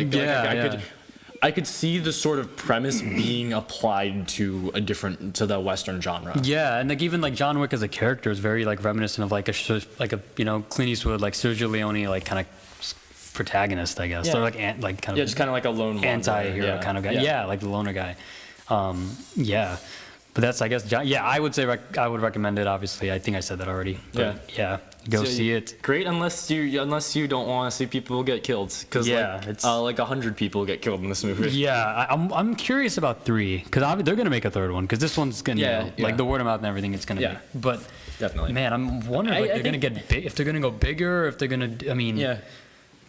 I could see the sort of premise being applied to the Western genre. Yeah, and like even like John Wick as a character is very like reminiscent of like a Clint Eastwood, like Sergio Leone, like kind of protagonist, I guess. Yeah. So like kind of just kind of like a lone anti-hero kind of guy. Yeah, like the loner guy. But that's, I guess, I would say I would recommend it. Obviously, I think I said that already. But go see it. Great, unless you don't want to see people get killed, because like 100 people get killed in this movie. Yeah, I'm curious about 3, because they're gonna make a third one, because this one's gonna like the word of mouth and everything. It's gonna be, but definitely, man, I'm wondering if they're gonna get big, if they're gonna go bigger, if they're gonna. I mean,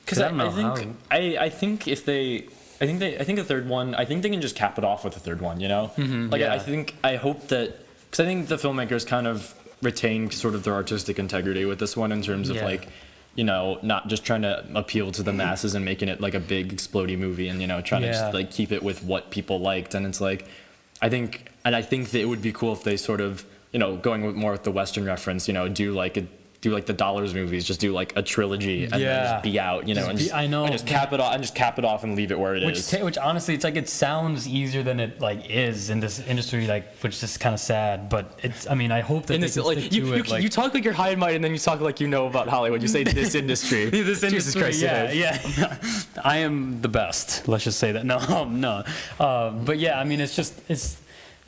because I think if they. I think a third one. I think they can just cap it off with a third one. I hope that, because I think the filmmakers kind of retain sort of their artistic integrity with this one in terms of like, not just trying to appeal to the masses and making it like a big explodey movie and trying to just like keep it with what people liked. And it's like, I think that it would be cool if they sort of going with more with the Western reference, do like the Dollars movies, just do like a trilogy and then just be out, and just cap it off and leave it where it is. Which honestly, it's like it sounds easier than it like is in this industry, like, which is kind of sad. But it's, I mean, I hope that you talk like you're high and mighty, and then you talk like about Hollywood. You say this industry. This industry. Jesus Christ, yeah. I am the best. Let's just say that. No. But yeah, I mean, it's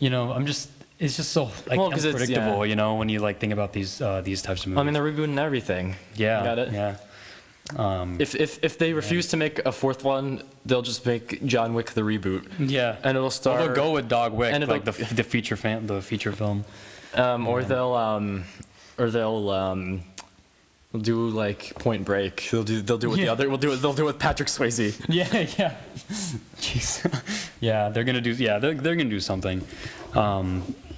I'm just. It's just so like unpredictable, when you like think about these types of movies. I mean, they're rebooting everything. Yeah, got it. Yeah. If they refuse to make a fourth one, they'll just make John Wick the reboot. Yeah, and it'll start. Or they'll go with Dog Wick, and like the feature film. Or they'll do like Point Break. They'll do it with the other. They'll do it with Patrick Swayze. Yeah. Jeez. Yeah, they're gonna do. Yeah, they're gonna do something.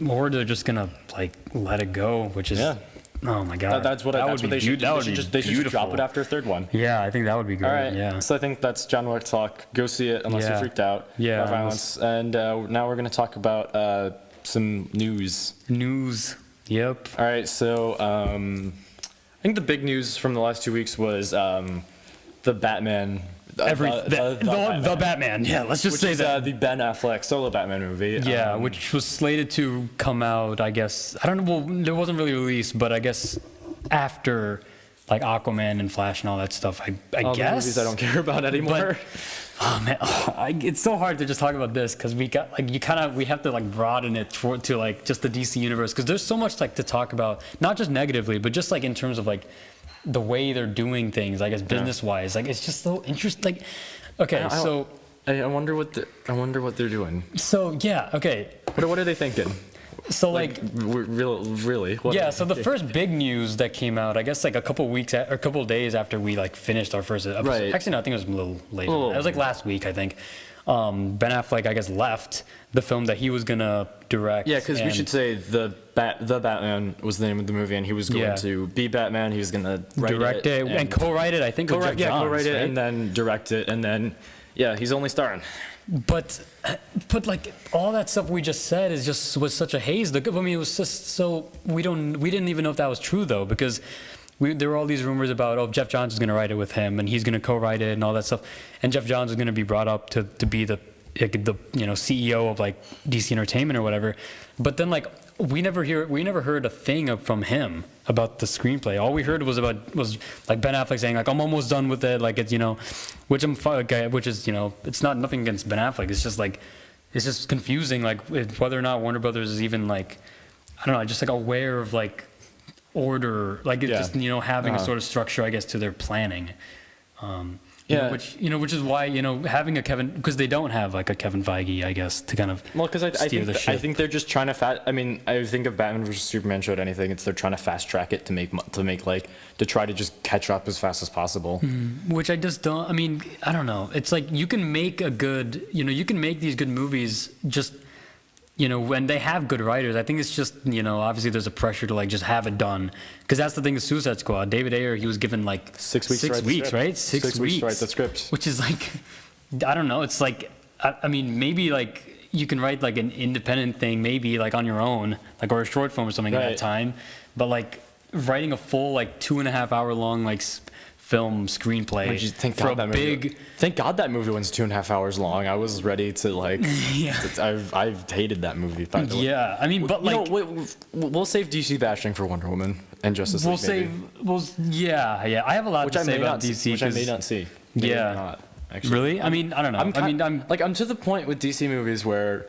Or they're just gonna like let it go, which is oh my god. That's what they should do. They should drop it after a third one. Yeah, I think that would be great. All right. Yeah. So I think that's John Wick talk. Go see it unless you're freaked out by violence. And now we're gonna talk about some news. Yep. All right. So I think the big news from the last 2 weeks was the Batman the Batman. Yeah, let's just say that. The Ben Affleck solo Batman movie. Yeah, which was slated to come out, I guess. I don't know. Well, it wasn't really released, but I guess after like Aquaman and Flash and all that stuff. I all guess. The movies I don't care about anymore. Oh man, it's so hard to just talk about this because we have to like broaden it to like just the DC universe because there's so much like to talk about, not just negatively, but just like in terms of like the way they're doing things, I guess business wise. Like it's just so interesting. Like, okay, so I wonder what they're doing. So yeah, okay. What are they thinking? So like really? Yeah. So the first big news that came out, I guess like a couple of days after we like finished our first episode. Right. Actually, no, I think it was a little later. It was like last week, I think. Ben Affleck, I guess, left the film that he was gonna direct. Yeah, because we should say the Batman was the name of the movie, and he was going to be Batman. He was gonna direct it and co-write it. I think co-write it and then direct it, and then he's only starring. But like all that stuff we just said was such a haze. I mean, it was just so we didn't even know if that was true though, because there were all these rumors about Jeff Johns is going to write it with him and he's going to co-write it and all that stuff, and Jeff Johns is going to be brought up to be the CEO of like DC Entertainment or whatever. But then like we never heard a thing from him about the screenplay. All we heard was like Ben Affleck saying like I'm almost done with it, like it's which is it's not nothing against Ben Affleck. It's just like it's just confusing like whether or not Warner Brothers is even like I don't know, just like aware of like order, like it's just having a sort of structure I guess to their planning. Which is why having a Kevin, because they don't have like a Kevin Feige, I guess, to kind of because I think they're just trying to I think if Batman vs Superman showed anything, they're trying to fast track it to try to just catch up as fast as possible. Which I just don't. I mean, I don't know. It's like you can make you can make these good movies just. When they have good writers, I think it's just, obviously there's a pressure to like just have it done. Because that's the thing with Suicide Squad. David Ayer, he was given like 6 weeks, right? 6 weeks to write the script. Which is like, I don't know. It's like, I mean, maybe like you can write like an independent thing, maybe like on your own, like or a short film or something at that time. But like writing a full like 2.5 hour long like film screenplay thank God that movie was 2.5 hours long. I was ready to like I've hated that movie, by the way. Yeah, I mean, but like we'll save DC bashing for Wonder Woman and Justice League. I have a lot to say about DC, which I may not see. Not, actually. Really? I mean, I don't know. I'm to the point with DC movies where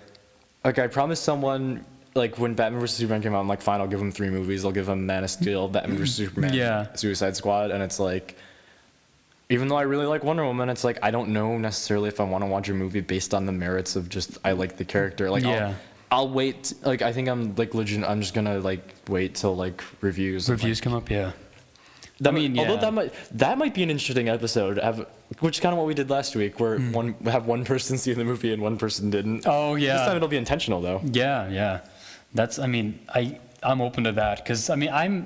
like I promised someone like when Batman vs Superman came out, I'm like, fine, I'll give him 3 movies. I'll give him Man of Steel, Batman vs Superman, Suicide Squad, and it's like, even though I really like Wonder Woman, it's like I don't know necessarily if I want to watch a movie based on the merits of just I like the character. Like I'll wait. Like I think I'm like legit. I'm just gonna like wait till like reviews come up. Yeah. Although that might be an interesting episode, which is kind of what we did last week, where one person see the movie and one person didn't. Oh yeah. This time it'll be intentional though. Yeah. That's. I mean, I'm open to that because I mean I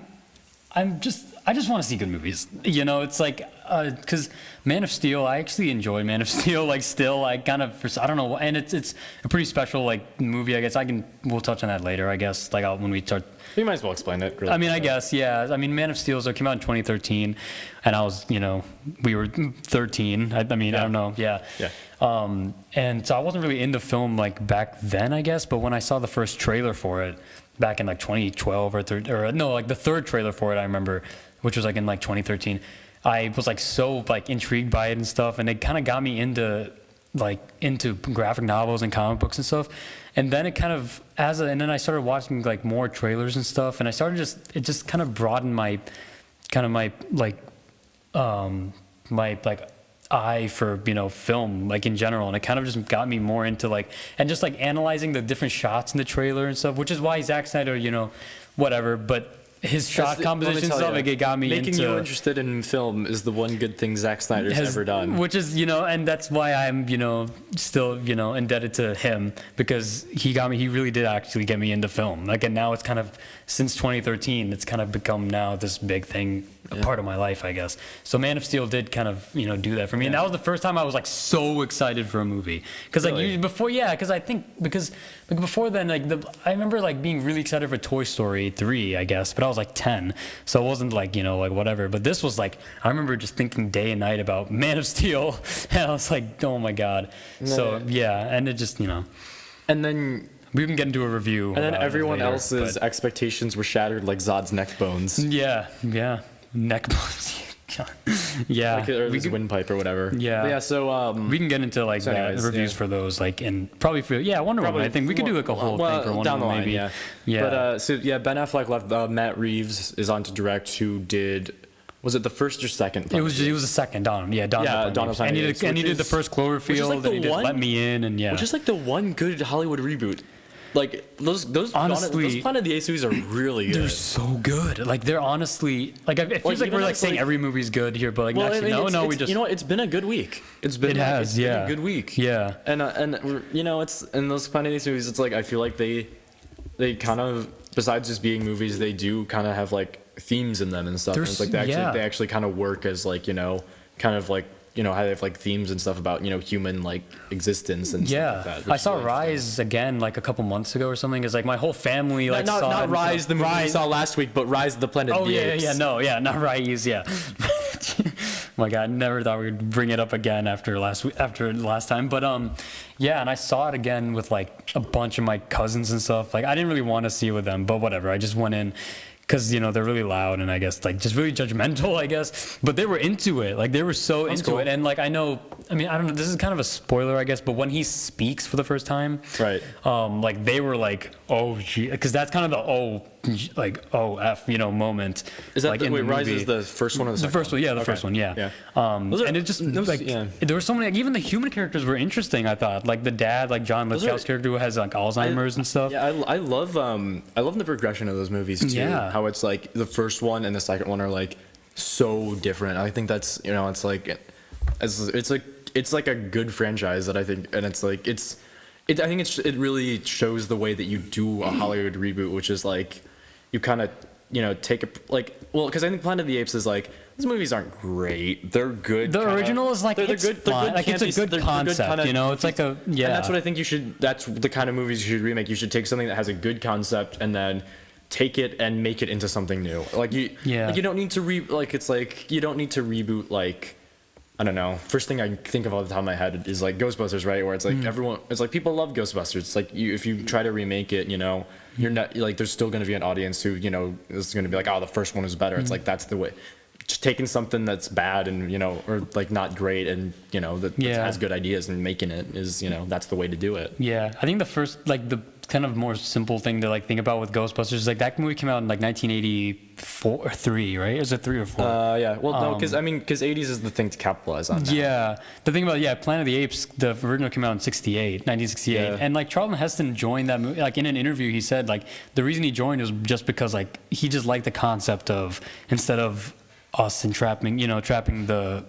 just want to see good movies. It's like because Man of Steel, I actually enjoy Man of Steel. Like still, I kind of I don't know, and it's a pretty special like movie. I guess we'll touch on that later. I guess like when we start. You might as well explain it. Really. I mean, I guess yeah. I mean, Man of Steel came out in 2013, and I was we were 13. I mean, I don't know. Yeah. And so I wasn't really into film like back then, I guess. But when I saw the first trailer for it back in like 2012 like the third trailer for it, I remember, which was like in like 2013. I was like so like intrigued by it and stuff, and it kind of got me into graphic novels and comic books and stuff. And then it kind of and then I started watching like more trailers and stuff, and I started it just kind of broadened my eye for film like in general, and it kind of just got me more into like and just like analyzing the different shots in the trailer and stuff, which is why Zack Snyder whatever, but his shot composition stuff, it got me making you interested in film is the one good thing Zack Snyder's ever done. Which is, and that's why I'm, still, indebted to him, because he really did actually get me into film. Like, and now it's kind of, since 2013, it's kind of become now this big thing a part of my life, I guess. So Man of Steel did kind of, do that for me. And that was the first time I was like so excited for a movie. Because like Really? because before then, like I remember like being really excited for Toy Story 3, I guess, but I was like 10. So it wasn't like, like whatever. But this was like, I remember just thinking day and night about Man of Steel. And I was like, oh my God. So yeah, and it just, And then we can get into a review. And then everyone later, else's expectations were shattered like Zod's neck bones. Yeah, neck bones. Yeah, like, or his windpipe or whatever. Yeah, but yeah. So we can get into like the reviews for those, like, and probably for Wonder Woman. I think we could do like a whole thing for Wonder down the Woman, line, maybe. Yeah. But Ben Affleck left. Matt Reeves is on to direct. Who did? Was it the first or second? It was the second. Dawn of Planet Apes. And he did the first Cloverfield, and he did Let Me In, and which is like the one good Hollywood reboot. Like those honestly, those Planet of the Apes movies are really good. They're so good. Like they're honestly like it feels like we're like saying every movie's good here, but like actually we just it's been a good week. It's been a good week. Yeah. And it's in those Planet of the Apes movies. It's like I feel like they kind of, besides just being movies, they do kind of have like themes in them and stuff. And it's like they actually kind of work as like kind of like how they have like themes and stuff about human like existence and stuff like that. I saw Rise again like a couple months ago or something. It's like my whole family like saw not Rise the movie we saw last week, but Rise of the Planet of the Apes. Not Rise, yeah. My God, never thought we'd bring it up again after last time, but and I saw it again with like a bunch of my cousins and stuff. Like I didn't really want to see it with them, but whatever. I just went in. Because they're really loud and I guess like just really judgmental, I guess. But they were into it, like they were so into it. And like I don't know. This is kind of a spoiler, I guess. But when he speaks for the first time, right? Like they were like, oh, gee, because that's kind of the f moment. Is that like wait? Rise is the first one or the second? The first one, yeah, the first one, yeah. And it just there were so many. Like, even the human characters were interesting. I thought like the dad, like John Lithgow's character, who has like Alzheimer's and stuff. Yeah, I love the progression of those movies too. Yeah. How it's like the first one and the second one are like so different. I think that's it's like it's like a good franchise that I think, and it's like I think it really shows the way that you do a Hollywood reboot, which is like you kind of take a because I think Planet of the Apes is like, these movies aren't great. They're good. The original is like it's good. Like it's a good concept, It's like a And that's what I think you should. That's the kind of movies you should remake. You should take something that has a good concept and then take it and make it into something new. Like you don't need to you don't need to reboot like, I don't know. First thing I think of off the top of my head is like Ghostbusters, right? Where it's like it's like people love Ghostbusters. It's like if you try to remake it, you're not like, there's still going to be an audience who is going to be like, oh, the first one is better. It's like that's the way. Just taking something that's bad and or like not great and that has good ideas and making it is that's the way to do it. Yeah, I think the first like the kind of more simple thing to like think about with Ghostbusters is like that movie came out in like 1984 or 3, right? Is it 3 or 4? Yeah. Well, no, because 80s is the thing to capitalize on now. Yeah. The thing about Planet of the Apes, the original came out in 1968, Yeah. and like Charlton Heston joined that movie. Like in an interview, he said like the reason he joined was just because like he just liked the concept of, instead of us trapping the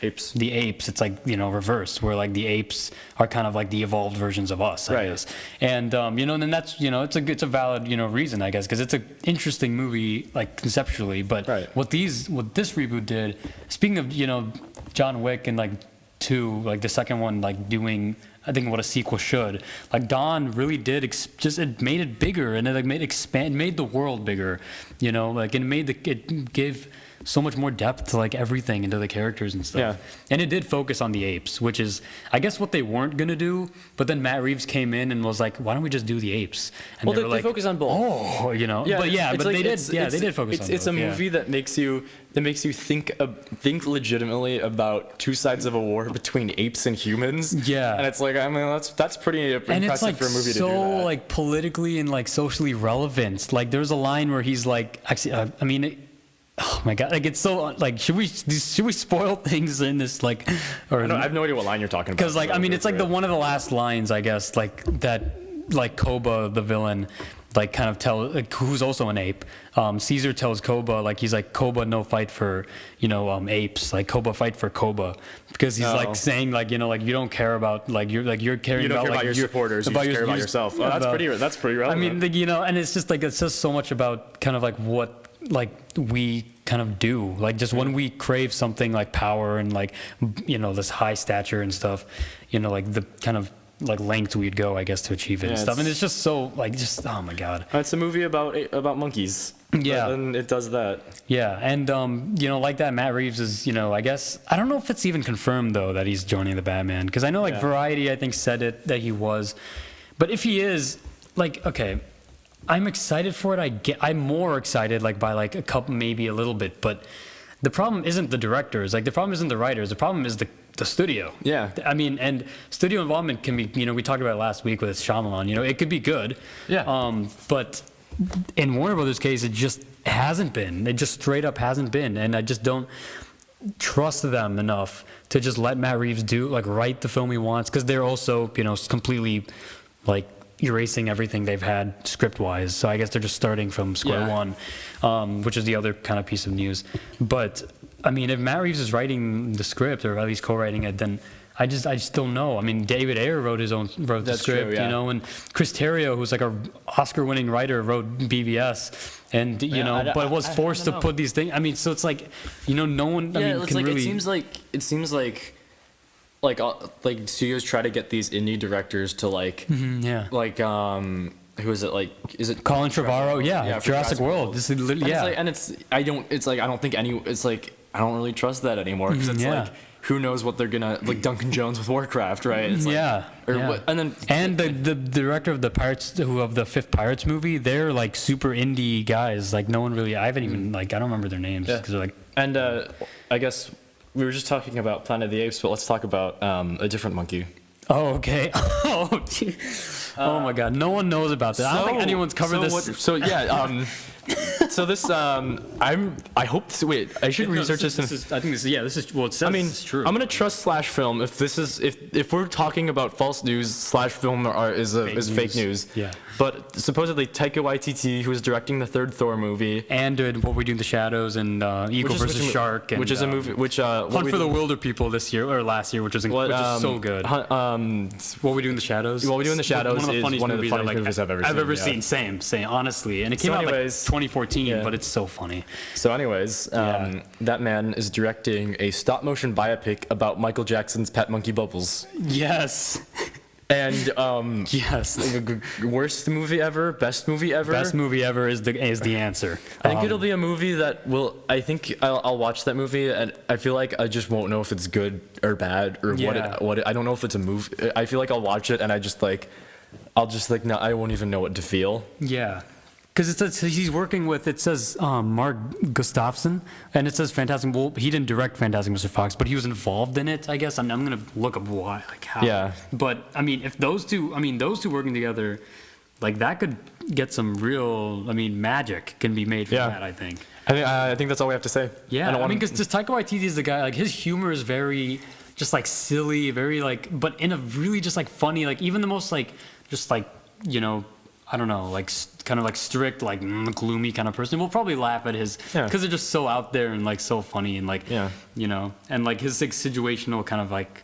apes. The apes, it's like reverse, where like the apes are kind of like the evolved versions of us, I guess. And and then that's it's a valid reason, I guess, because it's an interesting movie like conceptually. But what this reboot did, speaking of John Wick and like 2, like the second one, like doing I think what a sequel should, like Dawn really did it made it bigger, and it like made the world bigger, like it gave so much more depth to like everything and to the characters and stuff. Yeah. And it did focus on the apes, which is I guess what they weren't gonna do. But then Matt Reeves came in and was like, "Why don't we just do the apes?" And they focus on both. Oh, Yeah, they did focus on both. It's a movie that makes you think legitimately about two sides of a war between apes and humans. Yeah. And it's like, I mean, that's pretty impressive for a movie to do that. And it's like so like politically and like socially relevant. Like there's a line where he's like, actually, oh my God! Like it's so like should we spoil things in this like? Or I have no idea what line you're talking about. Because like it's like one of the last lines, I guess, like that, like Koba the villain, like kind of tells, like, who's also an ape. Caesar tells Koba, like he's like, Koba no fight for apes, like Koba fight for Koba, because he's like saying like like you don't care about like you're caring you don't about care like about your supporters, you just care about yourself. Oh, that's pretty relevant. I mean, like, and it's just like it says so much about kind of like what like we kind of do. Like just when we crave something like power and like, this high stature and stuff, like the kind of like lengths we'd go, I guess, to achieve it and stuff. And it's just so like, just, oh my God. It's a movie about monkeys. Yeah. And it does that. Yeah. And, like that, Matt Reeves is, I guess, I don't know if it's even confirmed though that he's joining the Batman. Cause I know like Variety, I think said it, that he was, but if he is like, okay, I'm excited for it. I'm more excited like by like a couple, maybe a little bit, but the problem isn't the directors. Like the problem isn't the writers. The problem is the studio. Yeah. I mean, and studio involvement can be, we talked about it last week with Shyamalan, it could be good. Yeah. But in Warner Brothers' case, it just hasn't been. It just straight up hasn't been. And I just don't trust them enough to just let Matt Reeves write the film he wants. Because they're also, completely like erasing everything they've had script-wise. So I guess they're just starting from square one, which is the other kind of piece of news. But I mean, if Matt Reeves is writing the script or at least co-writing it, then I just don't know. I mean, David Ayer wrote the script, true, and Chris Terrio, who's like a Oscar-winning writer, wrote BVS, and but was forced to put these things. I mean, so it's like, no one. I mean, can really. It seems like studios try to get these indie directors to who is it? Like, is it Colin Trevorrow? Yeah, Jurassic World. This is literally, I don't think I don't really trust that anymore because it's like, who knows what they're gonna like Duncan Jones with Warcraft, right? It's like, and the director of the Pirates, of the fifth Pirates movie, they're like super indie guys. Like no one really. I haven't even I don't remember their names because they're like. And I guess we were just talking about Planet of the Apes, but let's talk about a different monkey. Oh, okay. Oh, gee. Oh my God, no one knows about this. I don't think anyone's covered this. So this, I hope this. Wait, I should research this. I think this is. Well, it says this is true. I'm gonna trust /film if we're talking about false news. /film is fake news. Yeah. But supposedly Taika Waititi, who is directing the third Thor movie, and did What We Do in the Shadows and Eagle vs. Shark, and, which is a movie Hunt for the Wilder People this year or last year, which is so good. What We Do in the Shadows. What We Do in the Shadows is one of the funniest movies I've ever seen. Same, honestly, and it came out like 2014, but it's so funny. So, anyways, that man is directing a stop-motion biopic about Michael Jackson's pet monkey Bubbles. Yes. And yes, worst movie ever, best movie ever. Best movie ever is the answer. I think it'll be a movie that will. I think I'll watch that movie, and I feel like I just won't know if it's good or bad or what. I don't know if it's a movie. I feel like I'll watch it, and I'll just no, I won't even know what to feel. Yeah. Because it says he's working with, it says Mark Gustafson, and it says Fantastic. Well, he didn't direct Fantastic Mr. Fox, but he was involved in it, I guess. I'm going to look up why, like how. Yeah. But, I mean, if those two working together, like that could get some real, magic can be made from that, I think. I think that's all we have to say. Yeah, because just Taika Waititi is the guy, like his humor is very, just like silly, very like, but in a really just like funny, like even the most like, just like, I don't know, like kind of like strict, like gloomy kind of person will probably laugh at his, because they're just so out there and like so funny and like, and like his like situational kind of like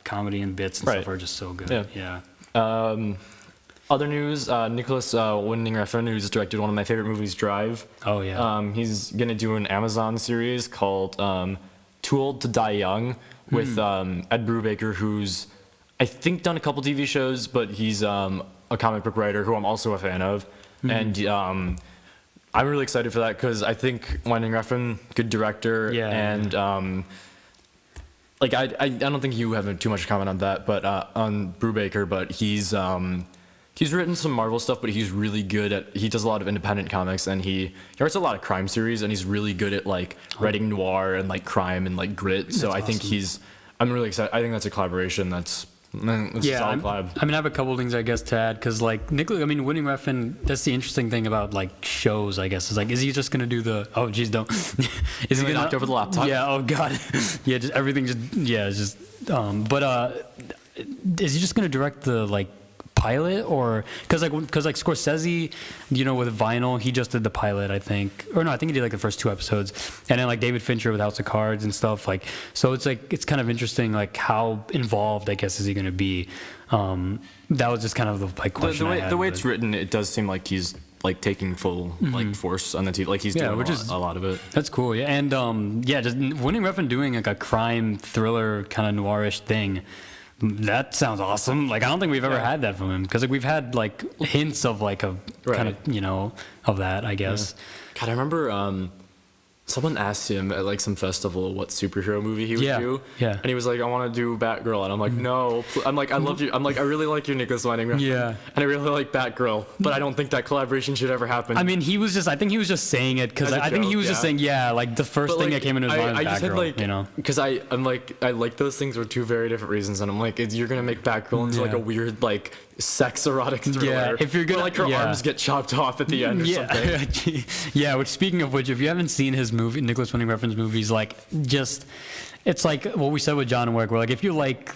comedy and bits and stuff are just so good. Yeah. Other news, Nicholas Winding Refn, who's directed one of my favorite movies, Drive. Oh yeah. He's gonna do an Amazon series called Too Old to Die Young with Ed Brubaker, who's I think done a couple TV shows, but he's a comic book writer who I'm also a fan of, and I'm really excited for that because I think Winding Refn, good director, and I don't think you have too much comment on that, but on Brubaker, but he's written some Marvel stuff, but he's really good he does a lot of independent comics, and he writes a lot of crime series, and he's really good at like writing noir and like crime and like grit. So I think I'm really excited. I think that's a collaboration that's. I have a couple things I guess to add because like Winding Refn, that's the interesting thing about like shows I guess is like is he just gonna do the don't is he gonna knocked over the laptop? Yeah, oh god. Yeah, just everything is he just gonna direct the like pilot or because like Scorsese, with Vinyl, he just did the pilot, I think, or no, I think he did like the first 2 episodes, and then like David Fincher with House of Cards and stuff, like, so it's like it's kind of interesting like how involved I guess is he going to be. That was just kind of the like question. The way it's written, it does seem like he's like taking full like force on the TV. Like he's doing a lot of it. That's cool. Yeah, and just Winning Refn doing like a crime thriller kind of noirish thing. That sounds awesome. Like I don't think we've ever had that from him, because like we've had like hints of like a kind of of that, I guess. God, I remember someone asked him at like some festival what superhero movie he would do. Yeah. And he was like, I want to do Batgirl. And I'm like, no. I'm like, I love you. I'm like, I really like you, Nicholas Winding Refn. Yeah. And I really like Batgirl. But I don't think that collaboration should ever happen. I mean, I think he was just saying it because I think he was just saying, like the first thing that came into his mind was Batgirl, Because I'm like, I like those things for two very different reasons. And I'm like, you're going to make Batgirl into like a weird, like, sex erotic thriller. Yeah, if you're gonna, where, like her arms get chopped off at the end or something. Yeah, which speaking of which, if you haven't seen his movie, Nicholas Winding Refn's movies, like it's like what we said with John Wick, where like if you like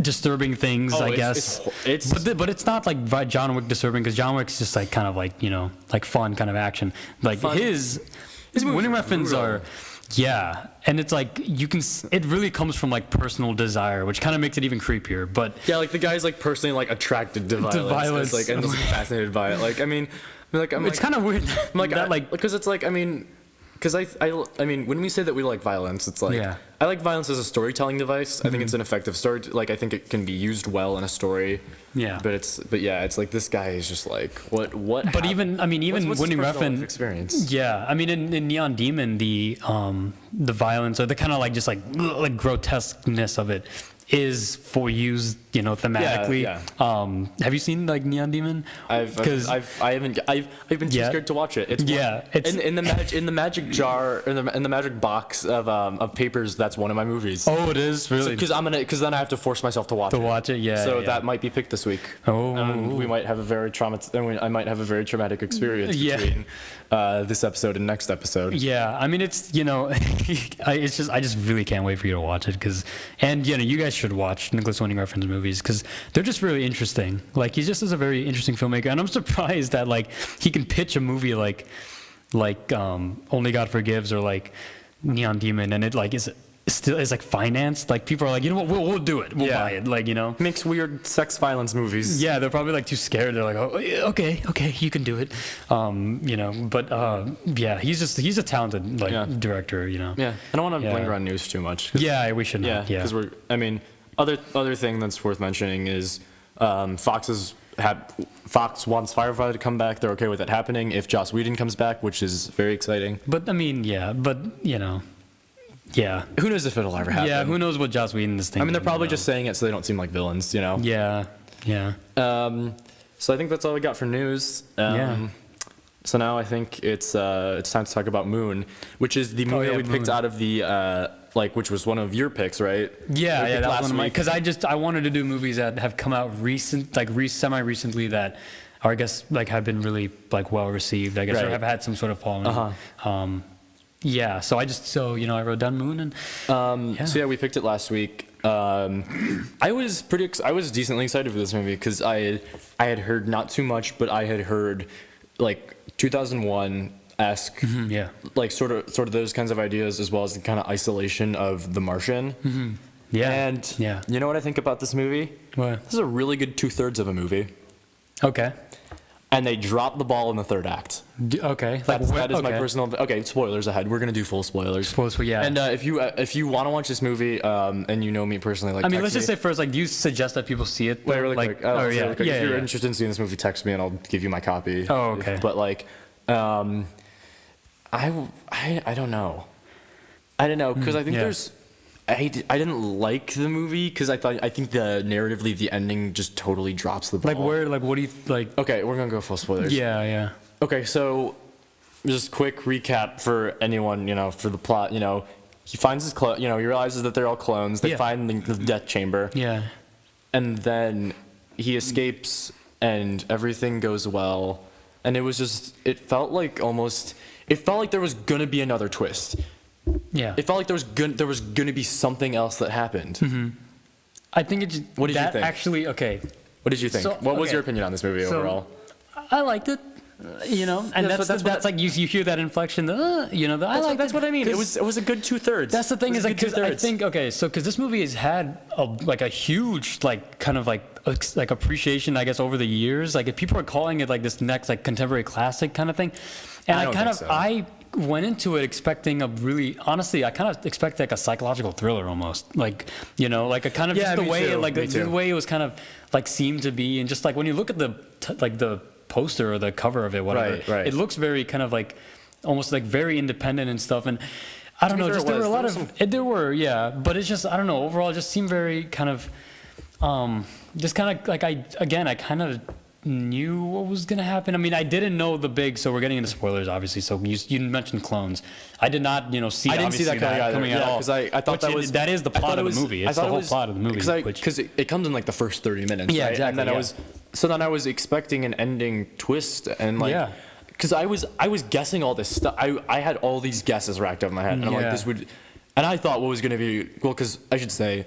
disturbing things, I guess. But it's not like John Wick disturbing, because John Wick's just like kind of like like fun kind of action. Like his Winding Refn's are. Yeah, and it's like it really comes from like personal desire, which kind of makes it even creepier. But yeah, like the guy's like personally like attracted to violence. Like, and just fascinated by it. Like I mean, it's kind of weird. I'm like because it's like because I mean when we say that we like violence, it's like I like violence as a storytelling device. I think it's an effective story. Like I think it can be used well in a story. Yeah. But it's like this guy is just like what. But even what's Winding Refn experience. Yeah, I mean in Neon Demon the violence or the kind of like just like grotesqueness of it is for use thematically. Yeah. Have you seen like Neon Demon? I've been too scared to watch it. It's in the magic jar in the magic box of papers. That's one of my movies. Oh, it is really because then I have to force myself to watch it. Yeah. So that might be picked this week. Oh, we might have a very I might have a very traumatic experience between this episode and next episode. Yeah, I mean it's I just really can't wait for you to watch it you guys should watch Nicholas Winding Refn's movies because they're just really interesting. Like he just is a very interesting filmmaker, and I'm surprised that like he can pitch a movie like Only God Forgives or like Neon Demon, and it like is like financed. Like people are like, we'll do it. We'll buy it. Like makes weird sex violence movies. Yeah, they're probably like too scared. They're like, oh, okay, you can do it. He's a talented director. Yeah, I don't want to linger on news too much. Yeah, we should not. Yeah, because other thing that's worth mentioning is Fox wants Firefly to come back. They're okay with it happening if Joss Whedon comes back, which is very exciting. But I mean, yeah. Who knows if it'll ever happen? Yeah, who knows what Joss Whedon is thinking. I mean, they're probably just saying it so they don't seem like villains, Yeah. So I think that's all we got for news. So now I think it's time to talk about Moon, which is the movie that we picked out of the which was one of your picks, right? Yeah, that was one of mine. Because I wanted to do movies that have come out semi-recently that are, I guess, like have been really like well received, I guess, or have had some sort of following. So I wrote down Moon and So we picked it last week. I was decently excited for this movie because I had heard not too much, but I had heard like 2001-esque, like sort of those kinds of ideas, as well as the kind of isolation of The Martian. Mm-hmm. Yeah. And you know what I think about this movie? What? This is a really good 2/3 of a movie. Okay. And they dropped the ball in the third act. Okay. That is my personal. Okay, spoilers ahead. We're gonna do full spoilers. Yeah. And if you want to watch this movie, and you know me personally, like, let's just say first, like, do you suggest that people see it? Wait, really quick. If you're interested in seeing this movie, text me and I'll give you my copy. Oh, okay. But like, I don't know. Because I think there's. I didn't like the movie because I think narratively the ending just totally drops the ball. What do you like? Okay, we're gonna go full spoilers. Yeah. Okay, so just quick recap for anyone, for the plot. He finds his clone. He realizes that they're all clones. They find the death chamber. Yeah. And then he escapes, and everything goes well. And it felt like there was gonna be another twist. Yeah. It felt like there was gonna be something else that happened. Mm-hmm. I think it's. What did you think? Actually, okay. What did you think? What was your opinion on this movie overall? I liked it. You know, and that's like you hear that inflection. You know, That's what I mean. It was a good 2/3. That's the thing is like, cause I think because this movie has had a huge like kind of like appreciation, I guess, over the years. Like if people are calling it like this next like contemporary classic kind of thing, and I went into it expecting honestly, I kind of expect like a psychological thriller almost, like, you know, like a kind of just the way it was kind of like seemed to be, and just like when you look at the poster or the cover of it, whatever, it looks very kind of like almost like very independent and stuff, and I don't know, just there were a lot of but it's just, I don't know, overall it just seemed very kind of just kind of like I kind of knew what was gonna happen. I mean, I didn't know so we're getting into spoilers, obviously. So you mentioned clones. I did not, see. I didn't see that coming at all. Because I thought that is the plot of the movie. It's the whole plot of the movie. Because it comes in like the first 30 minutes. Yeah, right? exactly. And then I was expecting an ending twist, and like, because I was guessing all this stuff. I had all these guesses racked up in my head, and I'm like, this would, and I thought what was gonna be because I should say.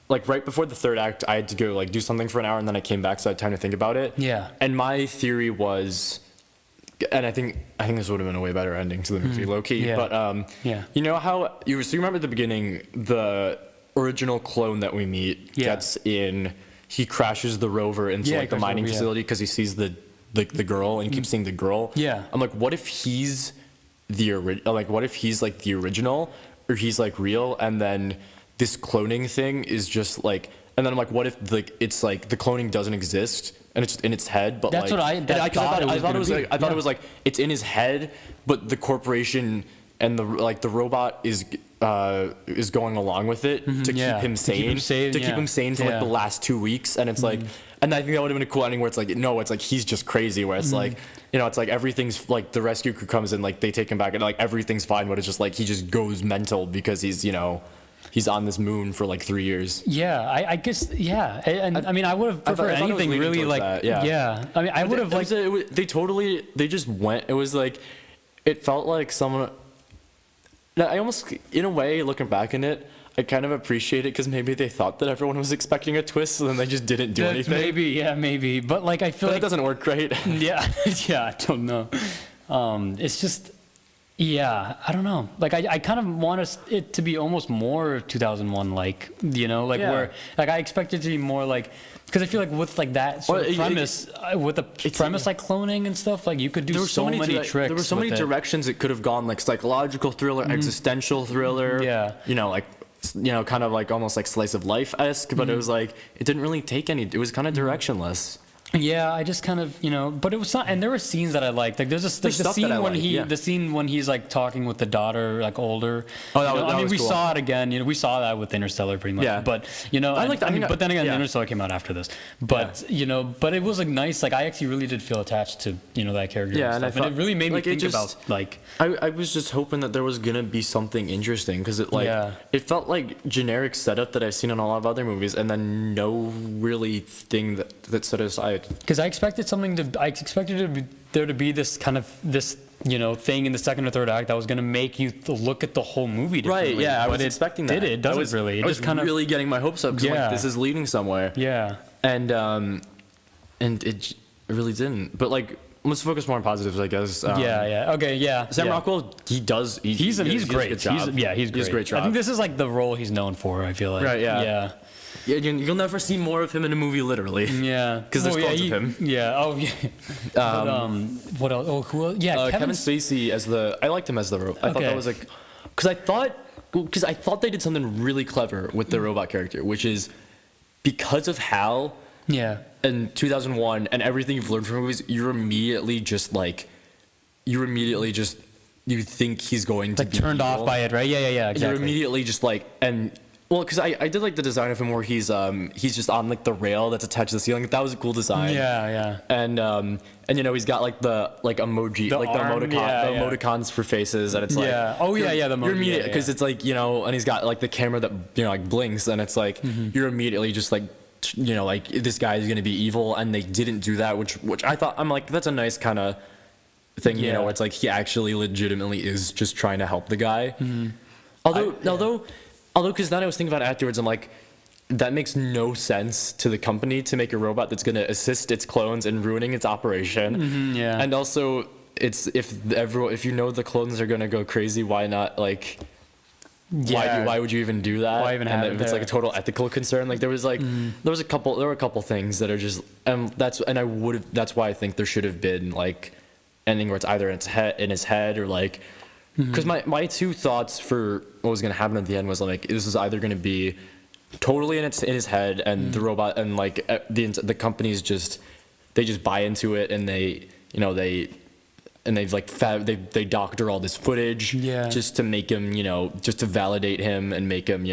Like right before the third act, I had to go like do something for an hour, and then I came back, so I had time to think about it. Yeah. And my theory was, and I think this would have been a way better ending to the movie, low key. Yeah. But you know how you remember at the beginning, the original clone that we meet gets in. He crashes the rover into like the mining facility because he sees the girl and keeps seeing the girl. Yeah. I'm like, what if he's what if he's like the original, or he's like real, and then this cloning thing is just like, and then I'm like, what if like it's like the cloning doesn't exist and it's in its head, but that's like, what I thought it was like it's in his head, but the corporation and the robot is going along with it to keep him sane, for like the last 2 weeks, and it's like, and I think that would have been a cool ending where it's like, no, it's like he's just crazy, where it's like, it's like everything's like the rescue crew comes in, like they take him back, and like everything's fine, but it's just like he just goes mental because he's he's on this moon for like 3 years. Yeah, I guess, yeah. And I mean, I would have preferred anything really like, that, yeah. I mean, I would have liked... They just went, it was like, it felt like someone... I almost, in a way, looking back in it, I kind of appreciate it because maybe they thought that everyone was expecting a twist, so then they just didn't do anything. Maybe. But like, I feel like... it doesn't work great. Yeah, I don't know. It's just... Yeah, I don't know. Like, I kind of want it to be almost more 2001, like, where, like, I expect it to be more like, because I feel like with like that sort of premise, with the premise like cloning and stuff, like you could do so many tricks. There were so many directions it could have gone, like psychological thriller, existential thriller. Kind of like almost like slice of life-esque, but it was like it didn't really take any. It was kind of directionless. Yeah, I just kind of, but it was not, and there were scenes that I liked. Like there's the scene when he's like talking with the daughter, like older. Oh, that was we cool. saw it again. We saw that with Interstellar pretty much. Yeah. But but then again, Interstellar came out after this. But but it was like nice. Like I actually really did feel attached to that character. Yeah, and it really made me think about like. I was just hoping that there was gonna be something interesting because it felt like generic setup that I've seen in a lot of other movies, and then no really thing that set aside. Because I expected there to be this kind of thing in the second or third act that was going to make you look at the whole movie differently. Right, yeah, I was expecting that. It doesn't really. I was really getting my hopes up because this is leading somewhere. Yeah. And it really didn't. But like, let's focus more on positives, I guess. Okay, yeah. Sam Rockwell, he's great. He's great. He's a great job. I think this is like the role he's known for, I feel like. Right, yeah. Yeah, you'll never see more of him in a movie, literally. Yeah, because there's clones of him. Yeah. Oh, yeah. What else? Oh, who else? Yeah, Kevin Spacey I liked him as the robot. I thought that was like, because I thought they did something really clever with the robot character, which is because of Hal. Yeah. In 2001 and everything you've learned from movies, you immediately think he's going to be turned off by it, right? Yeah. Exactly. You're immediately just like because I did like the design of him where he's just on like the rail that's attached to the ceiling. That was a cool design. Yeah. And he's got like the emoji, the emoticons for faces, and it's like the emoji. You're immediate because it's like and he's got like the camera that like blinks, and it's like you're immediately just like like this guy is gonna be evil, and they didn't do that, which I thought, I'm like, that's a nice kind of thing, where it's like he actually legitimately is just trying to help the guy. Although because then I was thinking about it afterwards, I'm like, that makes no sense to the company to make a robot that's going to assist its clones in ruining its operation. Yeah. And also, it's if you know the clones are going to go crazy, why not like? Yeah. Why would you even do that? Why even have it if it's like a total ethical concern? Like there were a couple things that are just that's why I think there should have been like ending where it's either in his head or like because my two thoughts for what was gonna happen at the end was like this is either gonna be totally in his head and the robot and like the companies they just buy into it and they they doctor all this footage just to make him just to validate him and make him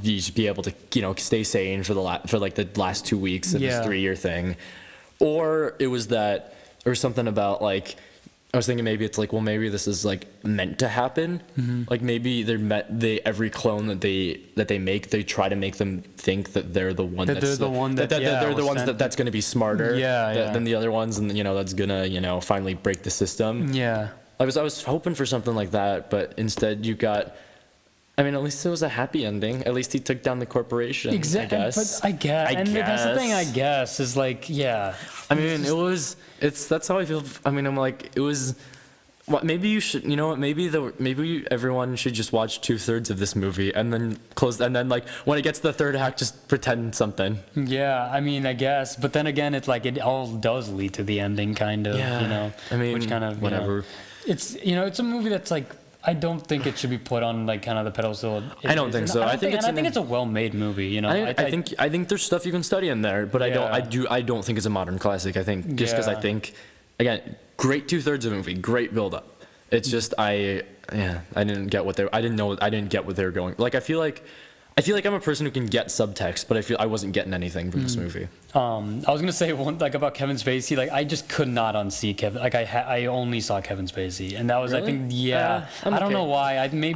just be able to stay sane for the last 2 weeks of this 3-year thing, or it was that or something about like I was thinking maybe it's like, well, maybe this is like meant to happen. Like maybe every clone that they make, they try to make them think that they're the one that's going to be smarter than the other ones, and that's gonna finally break the system. Yeah, I was hoping for something like that, but instead you got. I mean, at least it was a happy ending. At least he took down the corporation. Exactly. I guess. But that's the thing. I guess is like, yeah. I mean, that's how I feel. I mean, I'm like, it was. Maybe you should. You know what? Maybe everyone should just watch 2/3 of this movie and then close. And then like when it gets to the third act, just pretend something. Yeah. I mean, I guess. But then again, it's like it all does lead to the ending, kind of. Yeah. I mean, which kind of whatever. It's it's a movie that's like. I don't think it should be put on like kind of the pedestal. I don't think so. I think it's a well-made movie. I think there's stuff you can study in there, but I don't think it's a modern classic. I think just because I think, again, great 2/3 of the movie, great build up. It's just I didn't get what they were going. Like I feel like I'm a person who can get subtext, but I feel I wasn't getting anything from this movie. I was gonna say one like about Kevin Spacey. Like I just could not unsee Kevin. Like I only saw Kevin Spacey, and that was really? I think I don't know why. I mean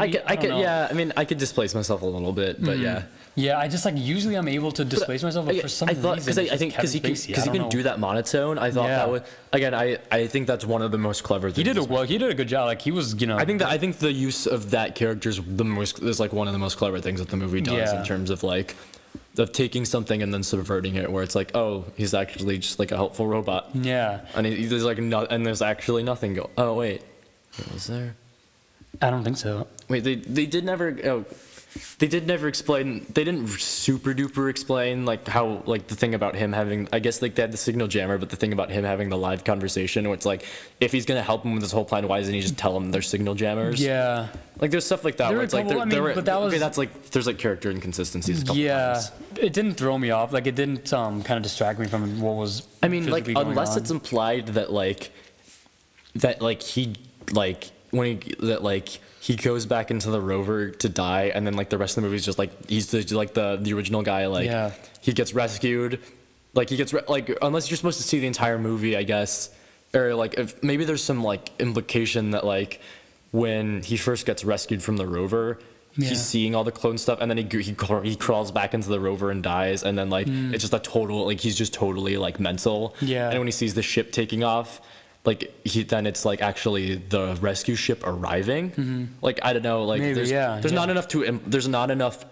I could displace myself a little bit, but yeah. Yeah, I just like usually I'm able to displace myself, but for some reason because he can do that monotone. I thought that would again. I think that's one of the most clever things. He did a good job. Like he was, I think the use of that character is like one of the most clever things that the movie does in terms of like of taking something and then subverting it, where it's like, oh, he's actually just like a helpful robot. Yeah. And there's like there's actually nothing. Oh wait, was there? I don't think so. Wait, they did never. Oh. They didn't super duper explain like how like the thing about him having, I guess like they had the signal jammer, but the thing about him having the live conversation where it's like if he's gonna help him with this whole plan, why doesn't he just tell him they're signal jammers? Yeah, like there's stuff like that where it's like that's like there's like character inconsistencies a couple times. It didn't throw me off, like it didn't kind of distract me from what was like unless it's implied that he goes back into the rover to die, and then like the rest of the movie is just like he's like the original guy, like he gets rescued, like unless you're supposed to see the entire movie, I guess, or like if maybe there's some like implication that like when he first gets rescued from the rover, he's seeing all the clone stuff, and then he crawls back into the rover and dies, and then like it's just a total like he's just totally like mental. Yeah. And when he sees the ship taking off, like then it's like actually the rescue ship arriving. Like I don't know, like maybe, there's not enough to there's not enough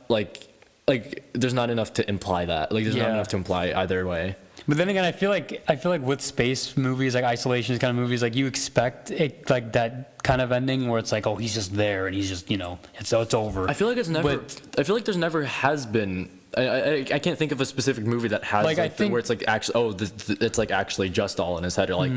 to imply that. Like there's not enough to imply either way. But then again, I feel like with space movies, like isolation kind of movies, like you expect it like that kind of ending where it's like, oh, he's just there and he's just it's over. I feel like there's never has been. I can't think of a specific movie that has where it's like actually it's like actually just all in his head or like.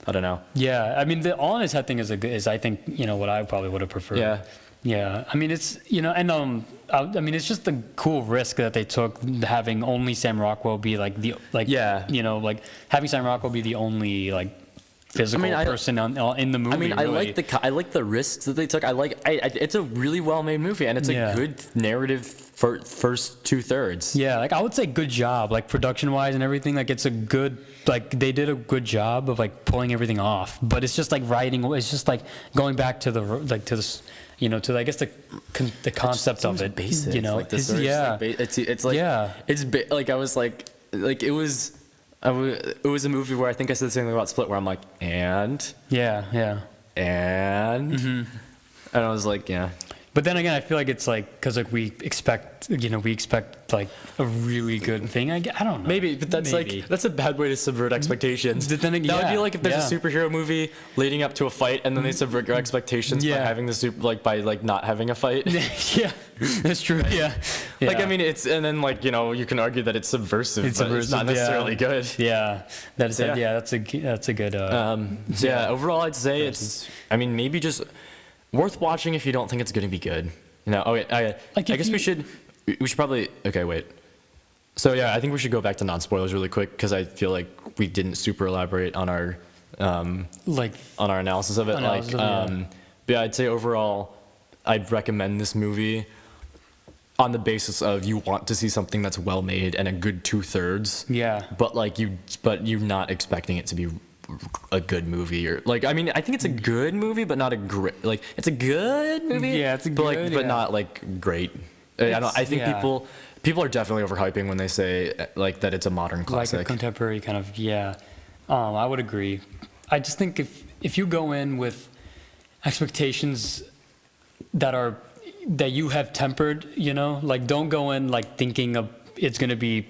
I don't know. Yeah, I mean the all in his head thing is I think what I probably would have preferred. Yeah. Yeah, I mean it's and I mean it's just the cool risk that they took having only Sam Rockwell be like having Sam Rockwell be the only like physical person in the movie. I mean, really. I like the risks that they took. It's a really well made movie, and it's a good narrative for first 2/3. Yeah, like I would say good job, like production wise and everything. Like it's a good, like they did a good job of like pulling everything off. But it's just like writing. It's just like going back to to I guess the concept of it. Basic, like it's I was like it was. It was a movie where I think I said something about Split where I'm like, and I was like, But then again, I feel like it's like because like we expect like a really good thing. I don't know. Maybe, but that's like that's a bad way to subvert expectations. But then, that would be like if there's a superhero movie leading up to a fight, and then they subvert your expectations by having by not having a fight. Yeah, that's true. Yeah. Like I mean, it's and then like you can argue that it's subversive, but it's not necessarily good. Yeah, that's a good. Overall, I'd say it's. I mean, maybe just worth watching if you don't think it's going to be good. I guess we should probably. Okay, wait. So yeah, I think we should go back to non-spoilers really quick because I feel like we didn't super elaborate on our on our analysis of it. But yeah, I'd say overall, I'd recommend this movie on the basis of you want to see something that's well made and a good 2/3. Yeah. But you're not expecting it to be a good movie or like I mean I think it's a good movie but not a great it's a good movie. Yeah, it's a good, but not like great. I think people are definitely overhyping when they say like that it's a modern classic. Like a contemporary kind of I would agree. I just think if you go in with expectations that you have tempered, like don't go in like thinking of it's gonna be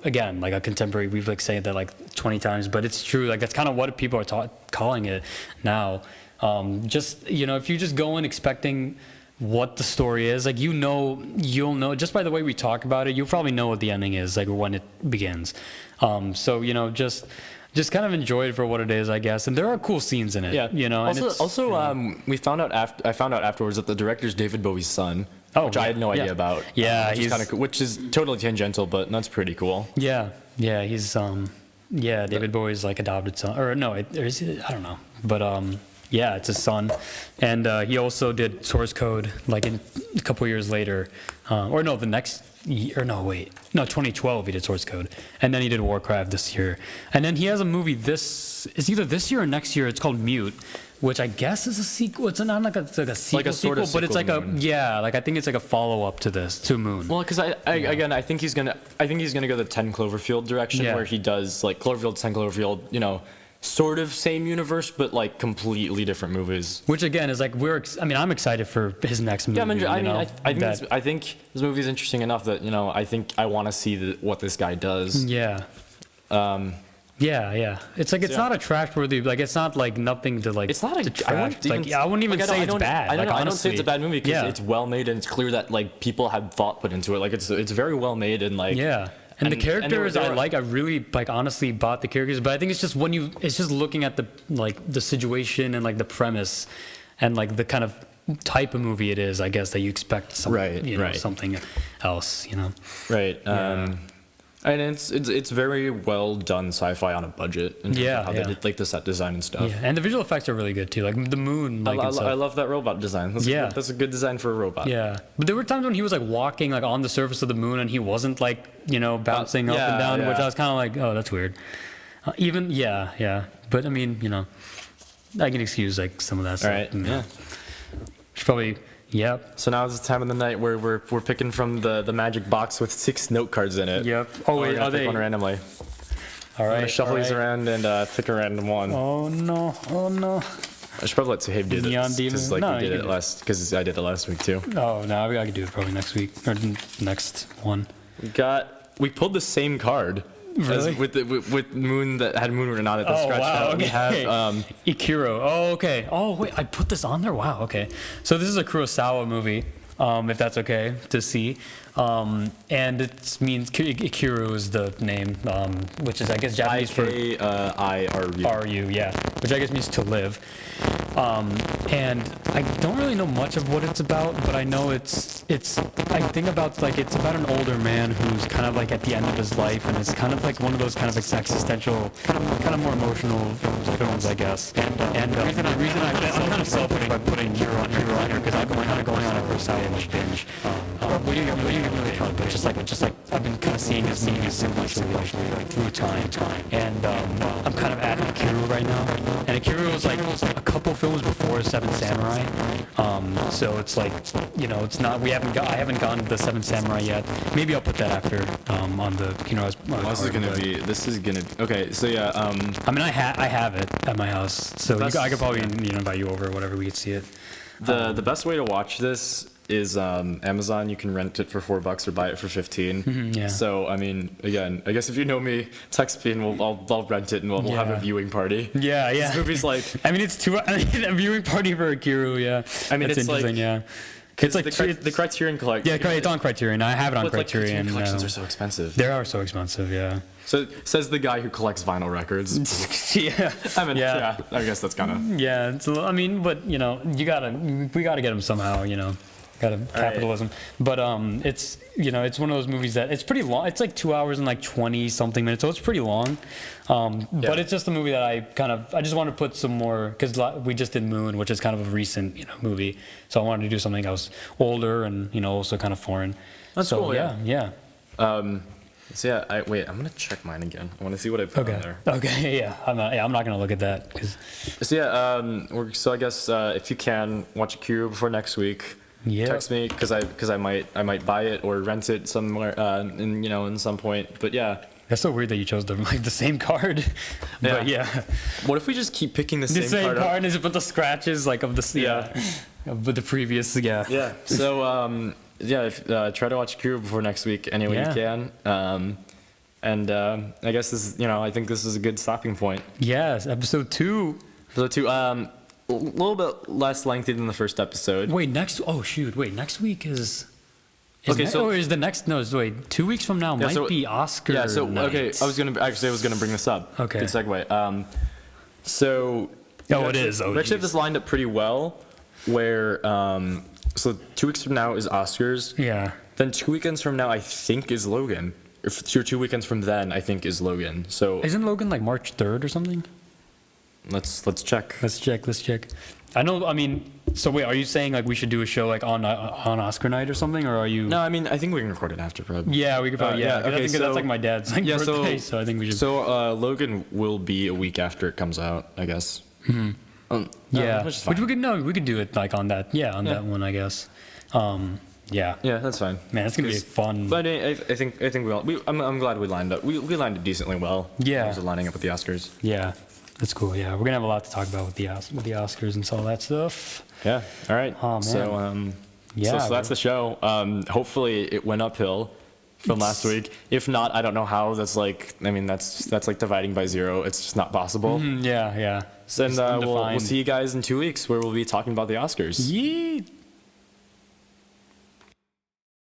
again like a contemporary. We've like said that like 20 times, but it's true. Like that's kind of what people are calling it now. Just if you just go in expecting what the story is, like you'll know just by the way we talk about it. You'll probably know what the ending is, like when it begins. So just kind of enjoy it for what it is, I guess. And there are cool scenes in it. Yeah. We found out I found out afterwards that the director's David Bowie's son. Which I had no idea about. Yeah, he's kind of cool, which is totally tangential, but that's pretty cool. Yeah, he's David Bowie's like adopted son, or no, I don't know, but it's his son, and he also did Source Code like a couple years later, the next year, 2012 he did Source Code, and then he did Warcraft this year, and then he has a movie it's either this year or next year. It's called Mute, which I guess is a sequel. It's not like a sequel, like a sort of but it's like Moon. I think it's like a follow up to Moon. Well, because I think he's gonna go the 10 Cloverfield direction where he does like Cloverfield, 10 Cloverfield, sort of same universe but like completely different movies. Which again is like I'm excited for his next movie. Yeah, I think this movie is interesting enough that I think I want to see what this guy does. Yeah. Yeah. It's like it's not a trash worthy. Like it's not like nothing to like. It's not a trash. I wouldn't even say it's bad. I don't say it's a bad movie because it's well made and it's clear that like people had thought put into it. Like it's very well made and like. Yeah. And the characters I really like honestly bought the characters, but I think it's just it's just looking at the situation and like the premise and like the kind of type of movie it is, I guess, that you expect something else, Right. And it's very well done sci-fi on a budget. In terms of how they did like the set design and stuff. Yeah, and the visual effects are really good too. Like the moon. Like I love that robot design. That's a good design for a robot. Yeah, but there were times when he was like walking like on the surface of the moon and he wasn't like bouncing up and down, which I was kind of like, oh, that's weird. But I mean, I can excuse like some of that stuff. All right. Yeah. Should probably. Yep. So now is the time of the night where we're picking from the magic box with 6 note cards in it. Yep. Oh wait, are they? Pick one randomly. All right. I'm gonna shuffle these around and pick a random one. Oh no! I should probably let Suhaib do this because because I did it last week too. Oh no, I can do it probably next week or next one. We pulled the same card. Really? With moon that had moon written on it that scratched out. Okay. We have Ikiru. Oh, okay. Oh, wait, I put this on there? Wow, okay. So this is a Kurosawa movie, if that's okay to see. And it means Ikiru is the name, which is, I guess, Japanese for... I-R-U. R-U, yeah. Which I guess means to live. And I don't really know much of what it's about, but I know I think about, like, it's about an older man who's kind of, like, at the end of his life, and it's kind of, like, one of those kind of existential, kind of more emotional films, I guess. And the reason I'm kind of selfish by putting Hero on here, because I've been kind of going on a Kurosawa binge. But just like I've been kind of seeing his movies sequentially like through time, and I'm kind of at Ikiru right now. And Ikiru was like a couple films before Seven Samurai, so it's like it's not I haven't gotten to the Seven Samurai yet. Maybe I'll put that after on the This is gonna be okay. So yeah, I mean I have it at my house, so I could probably invite you over or whatever, we could see it. The best way to watch this is Amazon. You can rent it for $4 or buy it for 15. Yeah. So I mean, again, I guess if you know me, text me and I'll rent it and we'll have a viewing party. Yeah. This movie's like, I mean, it's a viewing party for Ikiru. Yeah. I mean, That's it's like, interesting. Yeah. It's like the Criterion collection. Yeah, it's on Criterion. I have it on Criterion. Criterion collections are so expensive. They are so expensive. Yeah. So says the guy who collects vinyl records. Yeah. I mean, yeah. I guess that's kind of. Yeah. I mean, but we gotta get them somehow. Capitalism. Right. But it's it's one of those movies that it's pretty long. It's like 2 hours and like 20 something minutes, so it's pretty long. But it's just a movie that I just want to put some more, because we just did Moon, which is kind of a recent movie, so I wanted to do something that was older and also kind of foreign. That's cool. Yeah. So yeah, I'm gonna check mine again. I want to see what I put on there. Okay. Yeah. I'm not gonna look at that. So yeah. So I guess if you can watch Ikiru before next week. Yeah. Text me because I might buy it or rent it somewhere in some point. But yeah. That's so weird that you chose the same card. But yeah. What if we just keep picking the same card? And just put the scratches of the previous Yeah. So try to watch Ikiru before next week any way you can. And I guess this is I think this is a good stopping point. Yes, episode 2. A little bit less lengthy than the first episode. Next week is okay. Is the next? No, wait. 2 weeks from now might be Oscar. Yeah. So night. Okay, I was gonna bring this up. Okay. Good segue. It is. We actually have this lined up pretty well. Where so 2 weeks from now is Oscars. Yeah. Then 2 weekends from now I think is Logan. Or 2 weekends from then I think is Logan. So isn't Logan like March 3rd or something? Let's check. Let's check. I know. I mean, so wait, are you saying like we should do a show like on Oscar night or something, or are you? No, I mean I think we can record it after probably. Yeah, we could probably. Okay, so that's like my dad's birthday, so I think we should. So Logan will be a week after it comes out, I guess. Mm-hmm. Which we could do it like on that. Yeah, on that one, I guess. Yeah, that's fine. Man, it's gonna be fun. But I think I'm glad we lined up. We lined it decently well. Yeah, in terms of lining up with the Oscars. Yeah. That's cool. Yeah, we're gonna have a lot to talk about with the Oscars and all that stuff. Yeah. All right. Oh, man. So that's the show. Hopefully it went uphill from last week. If not, I don't know how. That's like dividing by 0. It's just not possible. Yeah. So we'll see you guys in 2 weeks where we'll be talking about the Oscars. Yeet.